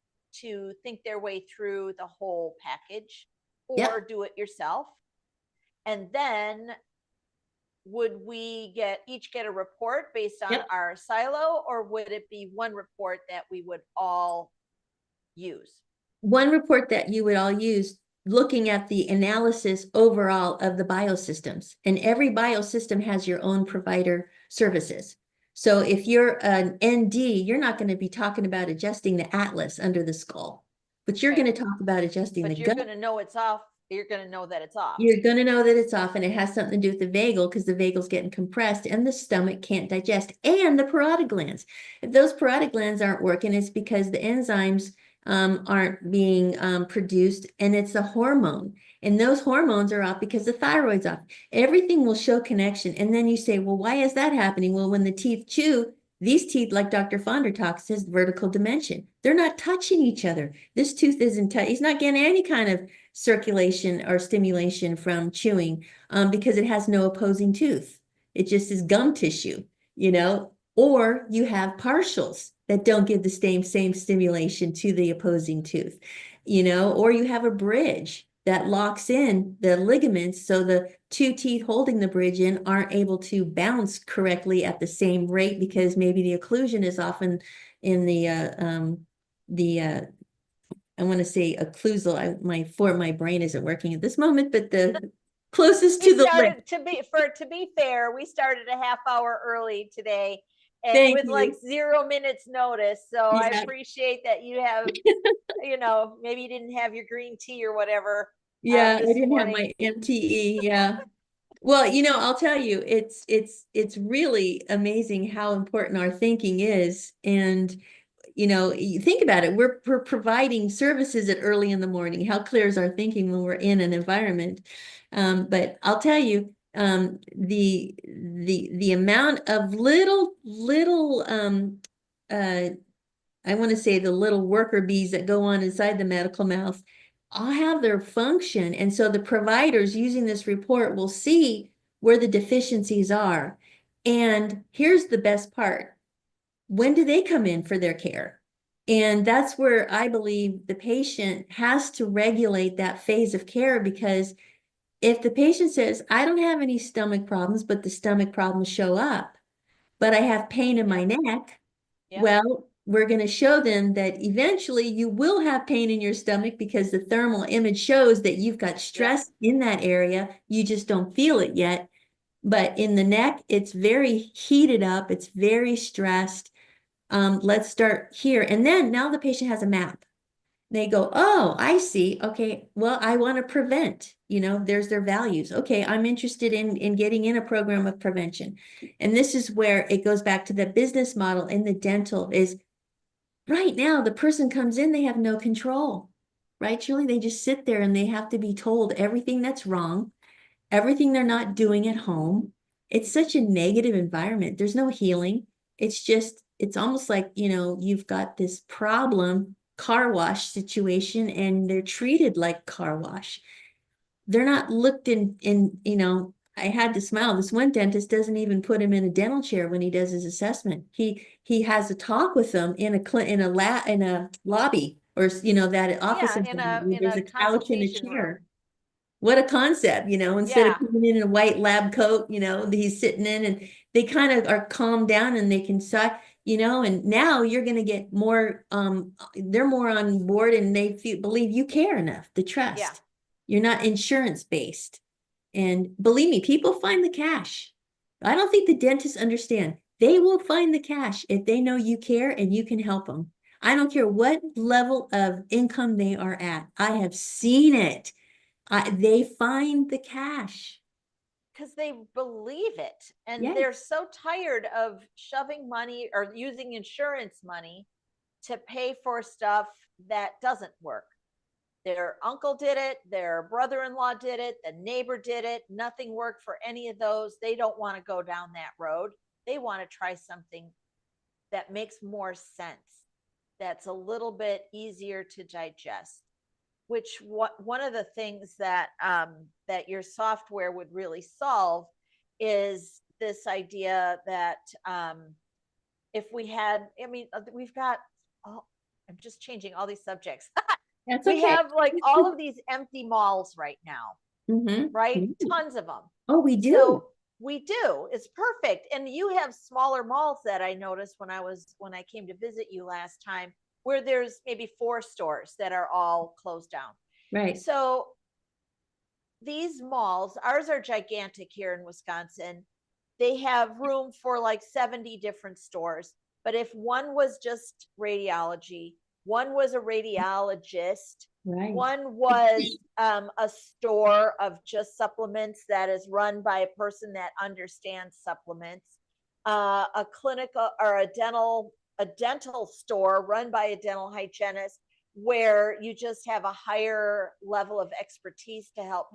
to think their way through the whole package or Yep. do it yourself. And then would we each get a report based on Yep. our silo, or would it be one report that we would all use? One report that you would all use, looking at the analysis overall of the biosystems. And every biosystem has your own provider services. So if you're an ND, you're not going to be talking about adjusting the atlas under the skull, but you're Okay. going to talk about adjusting the But you're gut. going to know it's off. You're going to know that it's off. You're going to know that it's off, and it has something to do with the vagal because the vagal's getting compressed and the stomach can't digest, and the parotid glands. If those parotid glands aren't working, it's because the enzymes aren't being produced, and it's a hormone. And those hormones are off because the thyroid's off. Everything will show connection. And then you say, well, why is that happening? Well, when the teeth chew, these teeth, like Dr. Fonder talks, says vertical dimension. They're not touching each other. This tooth isn't he's not getting any kind of circulation or stimulation from chewing, because it has no opposing tooth. It just is gum tissue, or you have partials that don't give the same stimulation to the opposing tooth, or you have a bridge that locks in the ligaments so the two teeth holding the bridge in aren't able to bounce correctly at the same rate because maybe the occlusion is often in the I want to say occlusal. My brain isn't working at this moment, but the closest We to the lip. started to be fair, we started a half hour early today and Thank with like you. 0 minutes notice. So I Yeah, appreciate that you have, maybe you didn't have your green tea or whatever yeah. I this didn't have morning. my MTE. Yeah. Well, I'll tell you, it's really amazing how important our thinking is. And you think about it, we're providing services at early in the morning. How clear is our thinking when we're in an environment? But I'll tell you, the amount of little I want to say the little worker bees that go on inside the medical mouth all have their function. And so the providers using this report will see where the deficiencies are. And here's the best part. When do they come in for their care? And that's where I believe the patient has to regulate that phase of care, because if the patient says, I don't have any stomach problems, but the stomach problems show up, but I have pain in my Yep. neck, Yep. well, we're going to show them that eventually you will have pain in your stomach because the thermal image shows that you've got Yep. stress in that area. You just don't feel it yet. But in the neck, it's very heated up. It's very stressed. Let's start here. And then now the patient has a map. They go, oh, I see. Okay, well, I want to prevent, there's their values. Okay, I'm interested in getting in a program of prevention. And this is where it goes back to the business model in the dental is Right now, the person comes in, they have no control. Right, Julie? They just sit there and they have to be told everything that's wrong, everything they're not doing at home. It's such a negative environment. There's no healing. It's just, it's almost like, you've got this problem car wash situation and they're treated like car wash. They're not looked I had to smile. This one dentist doesn't even put him in a dental chair when he does his assessment. He has a talk with them in a lobby, or that office Yeah, in environment a where in there's a a couch and a consultation chair. room. What a concept, instead of Yeah, coming in a white lab coat, he's sitting in, and they kind of are calmed down and they can sigh, and now you're going to get more, they're more on board and believe you care enough, the yeah. trust. You're not insurance based. And believe me, people find the cash. I don't think the dentists understand. They will find the cash if they know you care and you can help them. I don't care what level of income they are at. I have seen it. They find the cash. Because they believe it, and Yes, they're so tired of shoving money or using insurance money to pay for stuff that doesn't work. Their uncle did it, their brother-in-law did it, the neighbor did it, nothing worked for any of those. They don't want to go down that road. They want to try something that makes more sense, that's a little bit easier to digest. Which one of the things that that your software would really solve is this idea that if we had, I mean, we've got, oh, I'm just changing all these subjects. that's We okay. have like all of these empty malls right now, right? Mm-hmm. Tons of them. Oh, we do. So we do. It's perfect. And you have smaller malls that I noticed when I came to visit you last time, where there's maybe 4 stores that are all closed down. Right. So these malls, ours are gigantic here in Wisconsin. They have room for like 70 different stores. But if one was just radiology, one was a radiologist, Right. one was a store of just supplements that is run by a person that understands supplements, a clinical or a dental store run by a dental hygienist, where you just have a higher level of expertise to help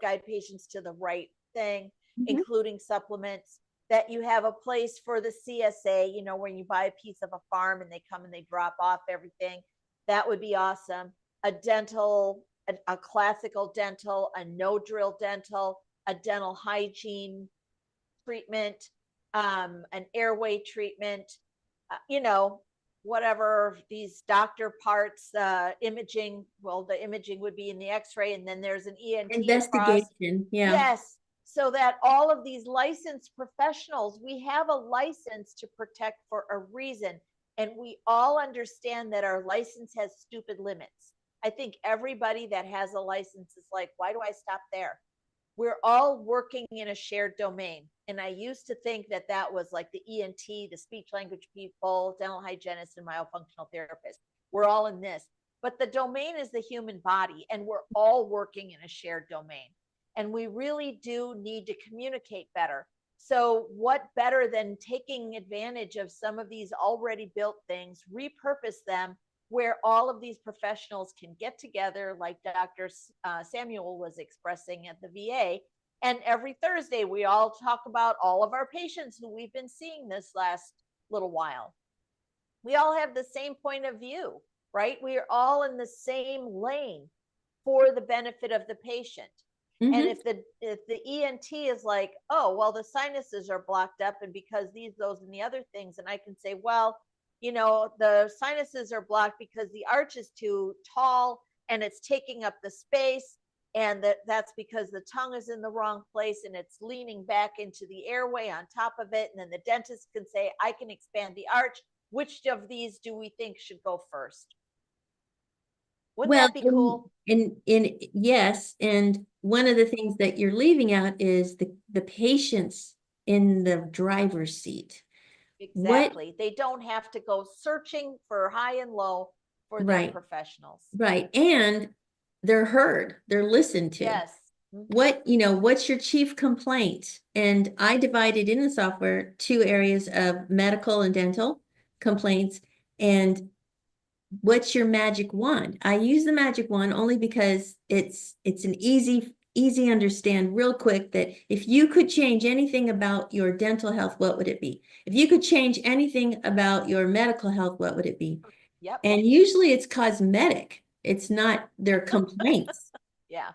guide patients to the right thing, Mhm. including supplements. That you have a place for the CSA, when you buy a piece of a farm and they come and they drop off everything. That would be awesome. A dental, a classical dental, a no drill dental, a dental hygiene treatment, an airway treatment, you know, whatever these doctor parts, imaging. Well, the imaging would be in the X-ray, and then there's an ENT across. Investigation. Yeah. Yes, so that all of these licensed professionals, we have a license to protect for a reason, and we all understand that our license has stupid limits. I think everybody that has a license is like, why do I stop there? We're all working in a shared domain. And I used to think that that was like the ENT, the speech language people, dental hygienists, and myofunctional therapists. We're all in this. But the domain is the human body, and we're all working in a shared domain. And we really do need to communicate better. So, what better than taking advantage of some of these already built things, repurpose them where all of these professionals can get together, like Dr. Samuel was expressing at the VA. And every Thursday, we all talk about all of our patients who we've been seeing this last little while. We all have the same point of view, right? We are all in the same lane for the benefit of the patient. And Hmm. if the ENT is like, oh, well, the sinuses are blocked up, and because these, those, and the other things, and I can say, well, the sinuses are blocked because the arch is too tall and it's taking up the space, and that's because the tongue is in the wrong place and it's leaning back into the airway on top of it. And then the dentist can say, I can expand the arch. Which of these do we think should go first? Wouldn't Well, that be cool? yes, and one of the things that you're leaving out is the patients in the driver's seat. What? Exactly. They don't have to go searching for high and low for their Right, professionals. right, and they're heard, they're listened to. Yes. Mm-hmm. What's your chief complaint? And I divided in the software 2 areas of medical and dental complaints And what's your magic wand? I use the magic wand only because it's an easy understand real quick that if you could change anything about your dental health, what would it be? If you could change anything about your medical health, what would it be? Yep. And usually it's cosmetic. It's not their complaints. Yeah.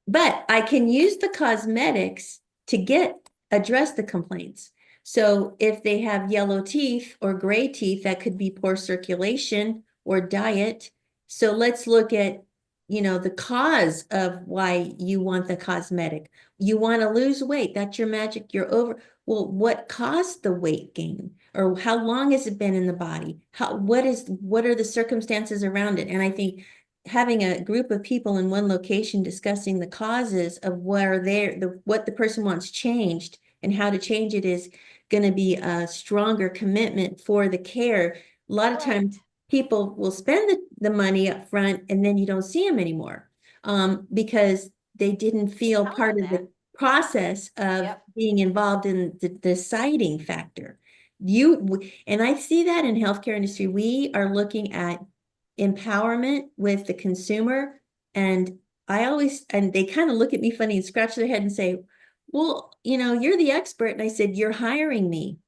But I can use the cosmetics to address the complaints. So if they have yellow teeth or gray teeth, that could be poor circulation or diet. So let's look at, the cause of why you want the cosmetic. You want to lose weight. That's your magic. You're over. Well, what caused the weight gain? Or how long has it been in the body? What are the circumstances around it? And I think having a group of people in one location discussing the causes of what the person wants changed and how to change it is going to be a stronger commitment for the care. A lot of times people will spend the money up front and then you don't see them anymore because they didn't feel part of the process of being involved in the deciding factor. And I see that in healthcare industry. We are looking at empowerment with the consumer. And they kind of look at me funny and scratch their head and say, well, you're the expert. And I said, you're hiring me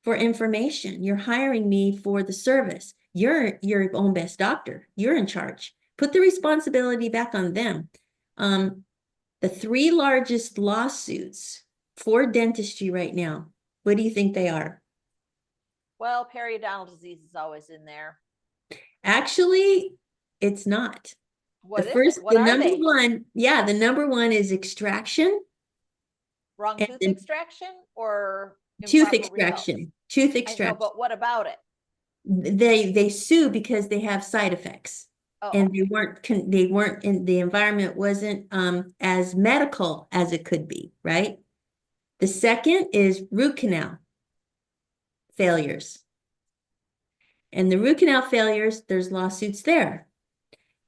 for information. You're hiring me for the service. You're your own best doctor. You're in charge. Put the responsibility back on them. The 3 largest lawsuits for dentistry right now, what do you think they are? Well, periodontal disease is always in there. Actually, it's not. What is it? What are they? The number one is extraction. Wrong tooth extraction or tooth extraction. Tooth extraction. I know, but what about it? They sue because they have side effects. And they weren't in the environment wasn't as medical as it could be, right? The second is root canal failures. And the root canal failures, there's lawsuits there.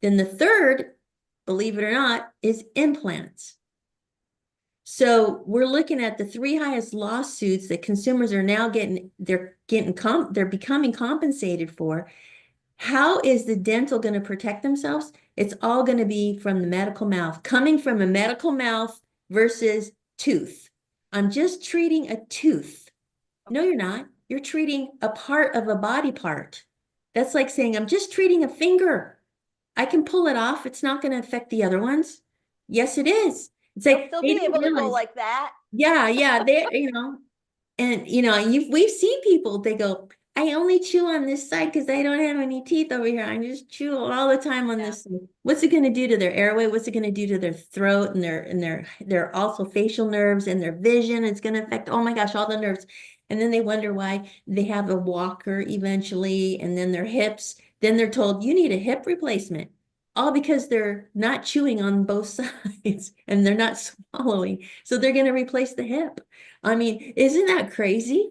Then the third, believe it or not, is implants. So we're looking at the 3 highest lawsuits that consumers are now they're becoming compensated for. How is the dental going to protect themselves? It's all going to be from the medical mouth, coming from a medical mouth versus tooth. I'm just treating a tooth. No, you're not. You're treating a part of a body part. That's like saying, I'm just treating a finger. I can pull it off. It's not going to affect the other ones. Yes, it is. It's like they'll be able to go like that. Yeah. We've seen people, they go, I only chew on this side because I don't have any teeth over here. I just chew all the time on this side. What's it going to do to their airway? What's it going to do to their throat and their also facial nerves and their vision? It's going to affect, oh my gosh, all the nerves. And then they wonder why they have a walker eventually, and then their hips. Then they're told you need a hip replacement, all because they're not chewing on both sides and they're not swallowing. So they're going to replace the hip. I mean, isn't that crazy?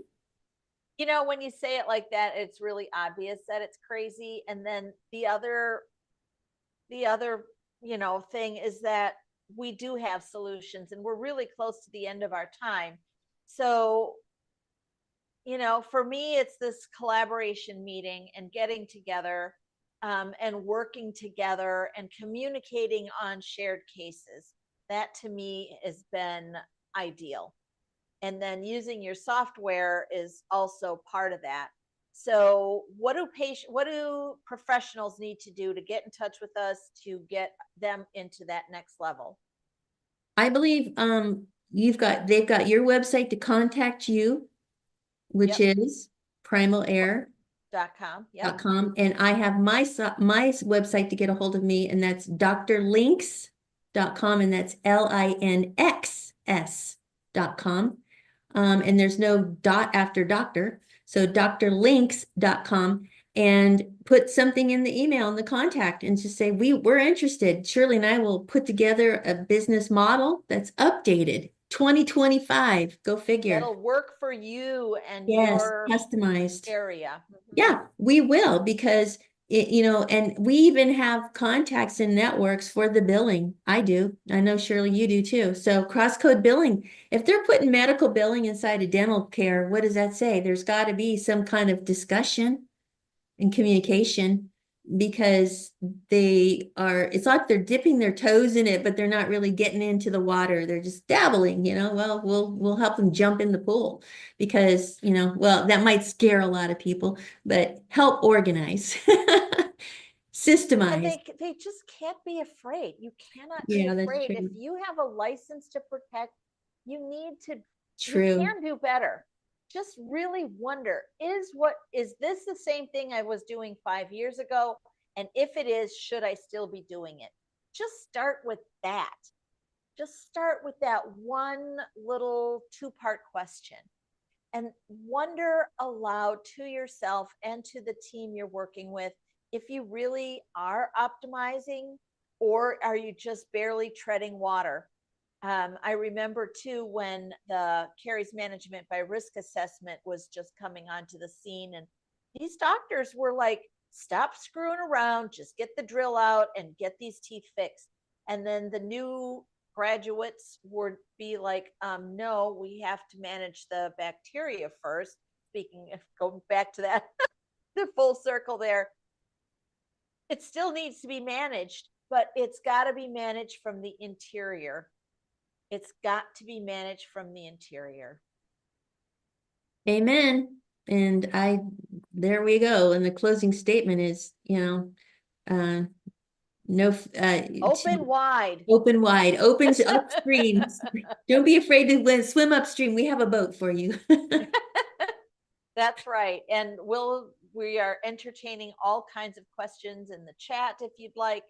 When you say it like that, it's really obvious that it's crazy. And then the other, thing is that we do have solutions and we're really close to the end of our time. So, for me, it's this collaboration meeting and getting together and working together and communicating on shared cases. That to me has been ideal. And then using your software is also part of that. So what do professionals need to do to get in touch with us to get them into that next level? I believe they've got your website to contact you, which is primalair.com. And I have my website to get a hold of me, and that's drlinks.com, and that's LINXS.com. And there's no dot after doctor. So drlinks.com, and put something in the email in the contact and just say, we're interested. Shirley and I will put together a business model that's updated 2025. Go figure. That'll work for you and your customized area. Yeah, we will, because and we even have contacts and networks for the billing. I do. I know, Shirley, you do too. So cross-code billing. If they're putting medical billing inside of dental care, what does that say? There's got to be some kind of discussion. in communication because it's like they're dipping their toes in it, but they're not really getting into the water. They're just dabbling, well, we'll help them jump in the pool because, well, that might scare a lot of people, but help organize, And systemize. they just can't be afraid. You cannot be Yeah, that's afraid. If true. you have a license to protect, you need to, you True. can do better. Just really wonder, is this the same thing I was doing 5 years ago? And if it is, should I still be doing it? Just start with that. Just start with that one little two-part question and wonder aloud to yourself and to the team you're working with if you really are optimizing or are you just barely treading water. I remember too when the caries management by risk assessment was just coming onto the scene, and these doctors were like, stop screwing around, just get the drill out and get these teeth fixed. And then the new graduates would be like, no, we have to manage the bacteria first. Speaking of going back to that, the full circle there, it still needs to be managed, but it's got to be managed from the interior. It's got to be managed from the interior. Amen. And there we go. And the closing statement is, uh, no, Open wide. open wide, open to upstream. Don't be afraid to swim upstream. We have a boat for you. That's right. And we are entertaining all kinds of questions in the chat if you'd like.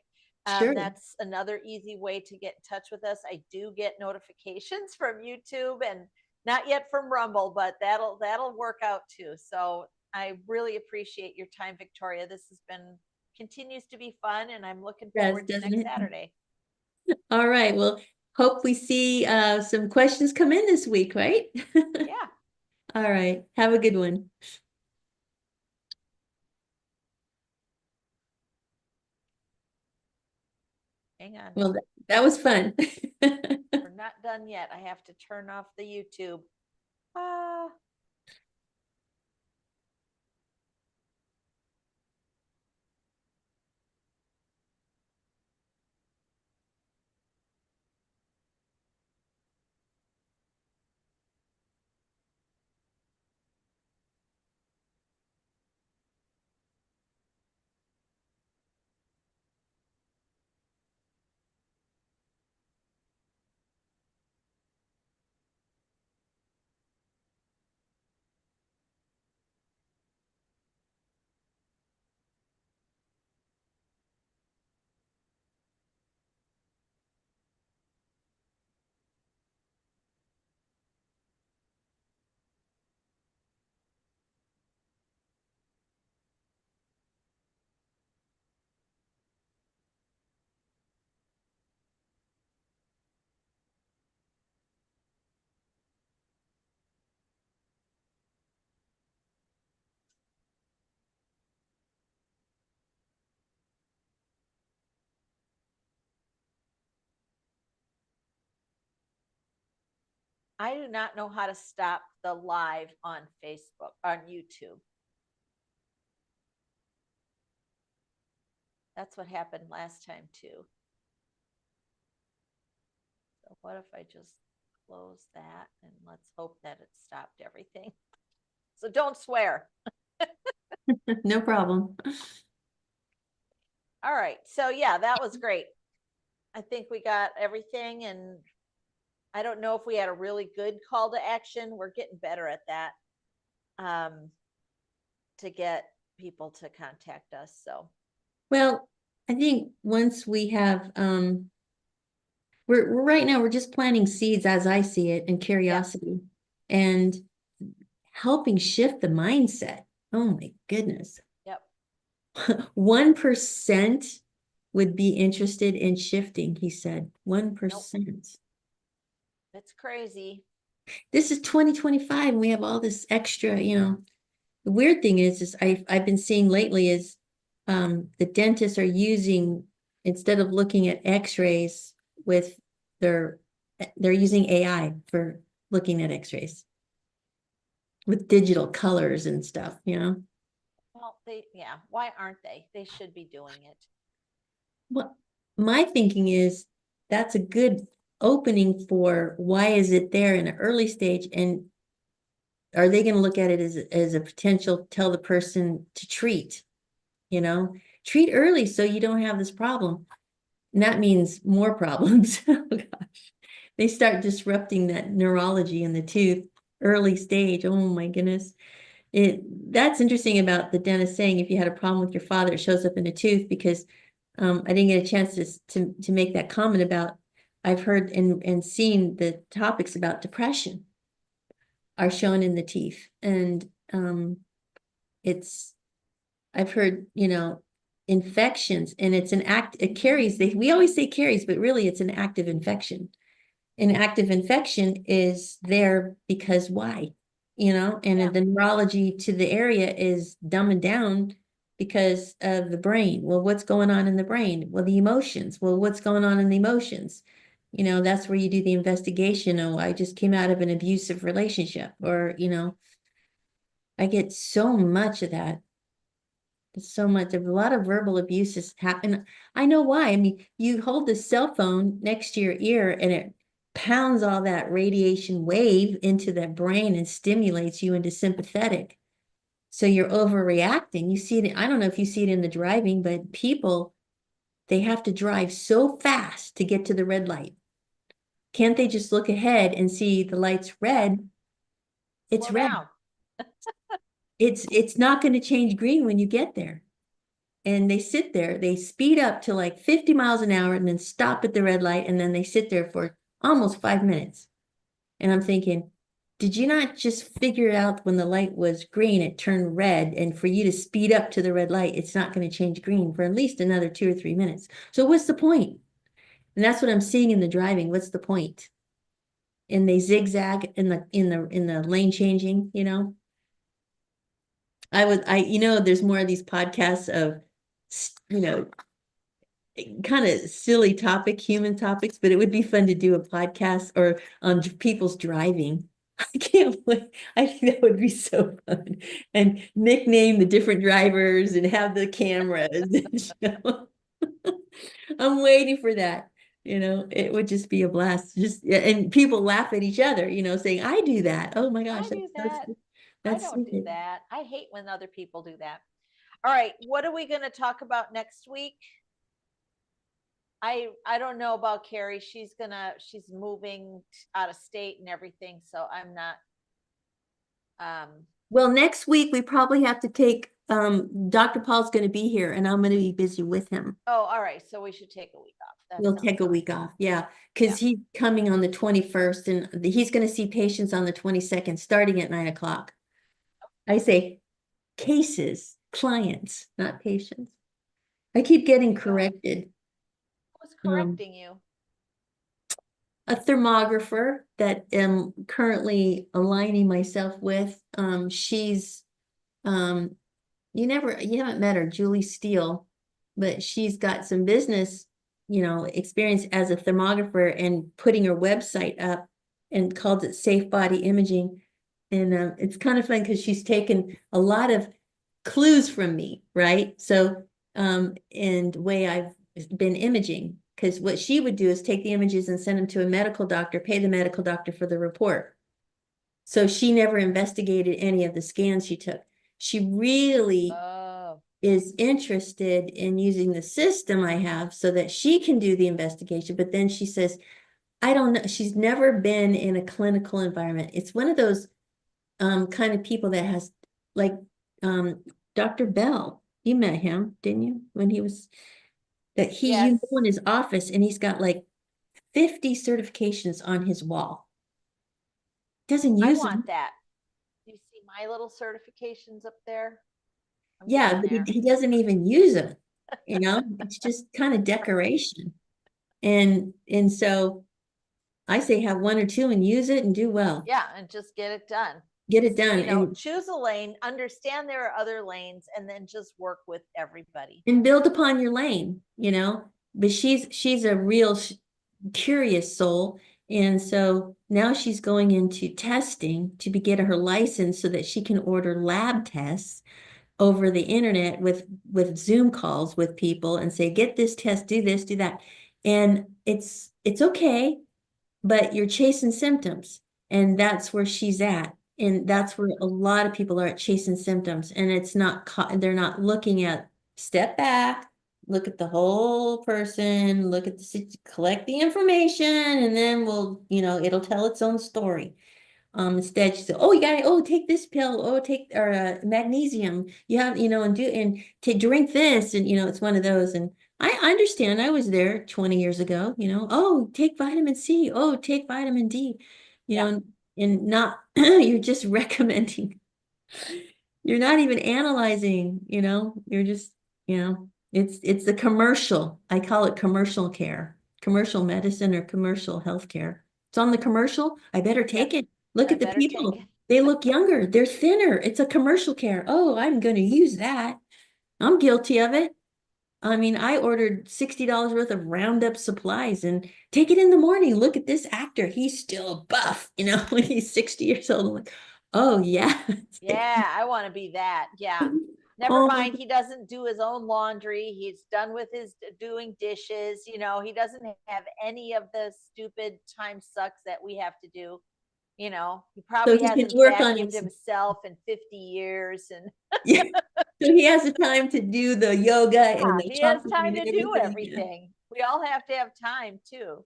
Sure. That's another easy way to get in touch with us. I do get notifications from YouTube and not yet from Rumble, but that'll work out too. So I really appreciate your time, Victoria. This continues to be fun, and I'm looking forward to next Saturday. All right. Well, hope we see some questions come in this week, right? Yeah. All right. Have a good one. Hang on. Well, that was fun. We're not done yet. I have to turn off the YouTube. Ah. I do not know how to stop the live on Facebook, on YouTube. That's what happened last time too. So what if I just close that and let's hope that it stopped everything. So don't swear. No problem. All right. So yeah, that was great. I think we got everything, and I don't know if we had a really good call to action. We're getting better at that. To get people to contact us. So Well, I think once we have we're right now we're just planting seeds as I see it and curiosity and helping shift the mindset. Oh my goodness. yep. 1% would be interested in shifting, he said. 1%. It's crazy. This is 2025 and we have all this extra, The weird thing is I've been seeing lately is the dentists are using, instead of looking at x-rays with they're using AI for looking at x-rays with digital colors and stuff. Well, yeah, why aren't they? They should be doing it. Well, my thinking is that's a good opening for why is it there in an early stage, and are they going to look at it as a potential tell the person to treat, you know, treat early so you don't have this problem. And that means more problems. Oh gosh. They start disrupting that neurology in the tooth early stage. Oh my goodness. That's interesting about the dentist saying if you had a problem with your father, it shows up in a tooth because I didn't get a chance to make that comment about I've heard and seen the topics about depression are shown in the teeth. And it's I've heard, infections, and it's it carries, we always say carries, but really it's an active infection. An active infection is there because why? Yeah. And the neurology to the area is dumbing down because of the brain. Well, what's going on in the brain? Well, the emotions. Well, what's going on in the emotions? That's where you do the investigation. Oh, I just came out of an abusive relationship, or, I get so much of that. So much of a lot of verbal abuses happen. I know why. I mean, you hold the cell phone next to your ear and it pounds all that radiation wave into the brain and stimulates you into sympathetic. So you're overreacting. You see it, I don't know if you see it in the driving, but people, they have to drive so fast to get to the red light. Can't they just look ahead and see the light's red? It's Slow red. down. It's not going to change green when you get there. And they sit there, they speed up to like 50 miles an hour and then stop at the red light. And then they sit there for almost 5 minutes. And I'm thinking, did you not just figure out when the light was green, it turned red? And for you to speed up to the red light, it's not going to change green for at least another 2 or 3 minutes. So what's the point? And that's what I'm seeing in the driving. What's the point? And they zigzag in the lane changing, there's more of these podcasts of, you know, kind of silly topic, human topics, but it would be fun to do a podcast or on people's driving. I can't wait. I think that would be so fun. And nickname the different drivers and have the cameras. I'm waiting for that. It would just be a blast. And people laugh at each other, saying, I do that. Oh my gosh, I do that. I that's don't do stupid. that. I hate when other people do that. All right, what are we going to talk about next week? I don't know about Carrie. She's moving out of state and everything, so I'm not. Well, next week we probably have to take Dr. Paul's going to be here and I'm going to be busy with him. Oh, all right. So we should take a week off. That We'll sounds take a good. week off. Yeah, Yeah. because he's coming on the 21st and he's going to see patients on the 22nd starting at 9 o'clock. I say cases, clients, not patients. I keep getting Well, corrected. who was Um, correcting you? a thermographer that am currently aligning myself with. She's um, you haven't met her, Julie Steele, but she's got some business, experience as a thermographer and putting her website up and called it Safe Body Imaging. And it's kind of fun because she's taken a lot of clues from me, right? So, and the way I've been imaging, because what she would do is take the images and send them to a medical doctor, pay the medical doctor for the report. So she never investigated any of the scans she took. She really Oh, is interested in using the system I have so that she can do the investigation. But then she says, I don't know. She's never been in a clinical environment. It's one of those kind of people that has like Dr. Bell. You met him, didn't you? When he was you yes. go in his office and he's got like 50 certifications on his wall. Doesn't I use want them. that. Do you see my little certifications up there? I'm Yeah, getting but he, there. he doesn't even use them. It's just kind of decoration. And so I say have one or two and use it and do well. Yeah, and just get it done. Get it Just, done and choose a lane, understand there are other lanes, and then just work with everybody. build upon your lane. But she's a real curious soul. And so now she's going into testing to be get her license so that she can order lab tests over the internet with Zoom calls with people and say, get this test, do this, do that. And it's okay, but you're chasing symptoms. And that's where she's at. And Yeah, that's where a lot of people are at, chasing symptoms. And it's not, they're not looking at step back, look at the whole person, look at collect the information, and then it'll tell its own story. Instead, she said, "Oh, you got to, oh, take this pill, oh, take or magnesium. You have, and to drink this, and it's one of those." And I understand. I was there 20 years ago. Oh, take vitamin C. Oh, take vitamin D. You know, yeah, and not you're just recommending. You're not even analyzing. You're just, it's the commercial. I call it commercial care, commercial medicine, or commercial healthcare. It's on the commercial. I better yeah. take it. Look I at the better take people. it. They look younger. They're thinner. It's a commercial care. Oh, I'm going to use that. I'm guilty of it. I mean, I ordered $60 worth of Roundup supplies and take it in the morning. Look at this actor. He's still buff, when he's 60 years old. I'm like, oh, yeah. It's like, Yeah, I want to be that. Yeah. Never oh, my. mind, he doesn't do his own laundry. He's done with his doing dishes. He doesn't have any of the stupid time sucks that we have to do. He So probably he can hasn't work on vacuumed his, himself in 50 years. And yeah. So he has the time to do the yoga and yeah, the he has chopping time and to do everything. Yeah. everything. We all have to have time too.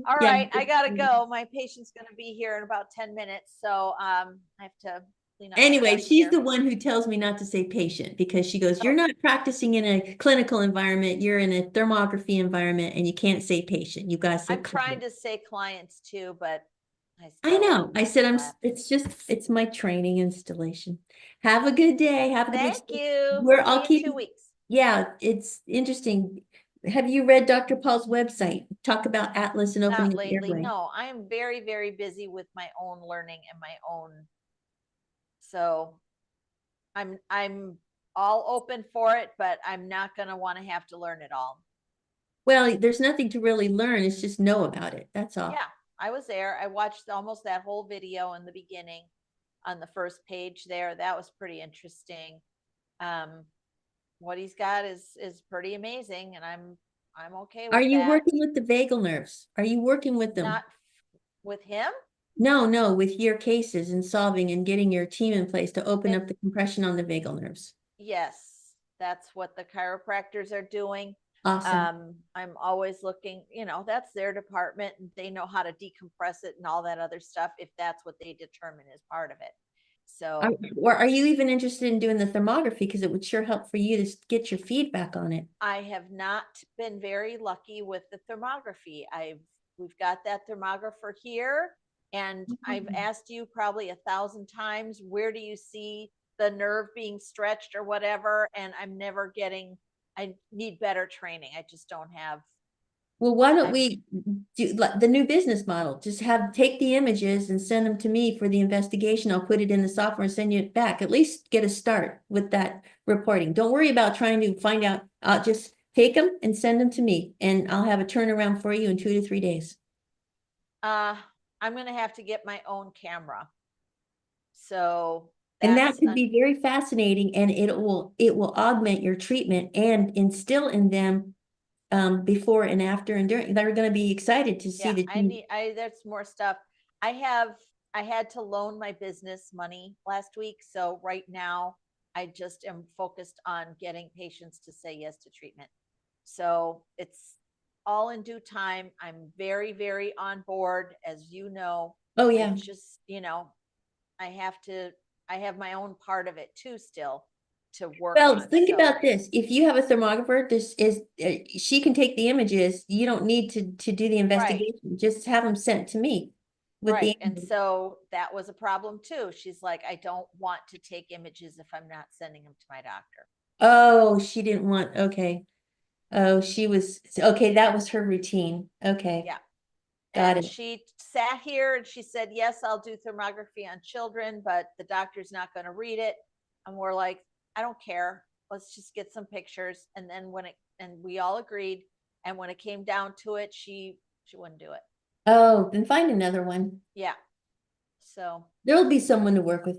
All Yeah. right, I gotta go. My patient's gonna be here in about 10 minutes. So I have to clean up my Anyway, desk she's here. the one who tells me not to say patient because she goes, you're Oh, not practicing in a clinical environment, you're in a thermography environment, and you can't say patient. You gotta say I'm trying client. to say clients too, but I I still know. I said lapse. it's my training installation. Have a good day. Have a good week. Thank you. Where See I'll you in keep, 2 weeks. yeah, it's interesting. Have you read Dr. Paul's website? Talk about Atlas and opening Not up the lately. airway. No, I am very, very busy with my own learning and my own. So I'm all open for it, but I'm not gonna want to have to learn it all. Well, there's nothing to really learn. It's just know about it. That's all. Yeah, I was there. I watched almost that whole video in the beginning on the first page there. That was pretty interesting. Um, what he's got is pretty amazing, and I'm okay Are with you that. working with the vagal nerves? Are you working with them? Not with him. No, no, with your cases and solving and getting your team in place to open And up the compression on the vagal nerves. yes, that's what the chiropractors are doing. Awesome. I'm always looking, that's their department and they know how to decompress it and all that other stuff if that's what they determine as part of it. Are, So or are you even interested in doing the thermography? Because it would sure help for you to get your feedback on it. I have not been very lucky with the thermography. We've got that thermographer here, and I've asked you probably 1,000 times, where do you see the nerve being stretched or whatever? And I'm never getting. I need better training. I just don't have. Well, why don't I'm we do like the new business model? Just take the images and send them to me for the investigation. I'll put it in the software and send you it back. At least get a start with that reporting. Don't worry about trying to find out. I'll just take them and send them to me, and I'll have a turnaround for you in 2 to 3 days. uh I'm gonna have to get my own camera. So And that that's could be very fascinating, and it will augment your treatment and instill in them before and after and during. They're going to be excited to see yeah, that I you. need I there's more stuff. I had to loan my business money last week, so right now I just am focused on getting patients to say yes to treatment. So it's all in due time. I'm very, very on board, as you know. Oh I yeah. just, I have to, I have my own part of it too still to work Well, on. think So about this. If you have a thermographer, this is she can take the images. You don't need to do the right. investigation. Just have them sent to me with Right. the And so that was a problem too. She's like, I don't want to take images if I'm not sending them to my doctor. Oh, she didn't want, okay. Oh, she was, okay, that was her routine. Okay, Yeah. got And it. she sat here and she said, yes, I'll do thermography on children, but the doctor's not going to read it. And we're like, I don't care. Let's just get some pictures. And then and we all agreed. And when it came down to it, she wouldn't do it. Oh, then find another one. Yeah. So There'll be someone to work with you.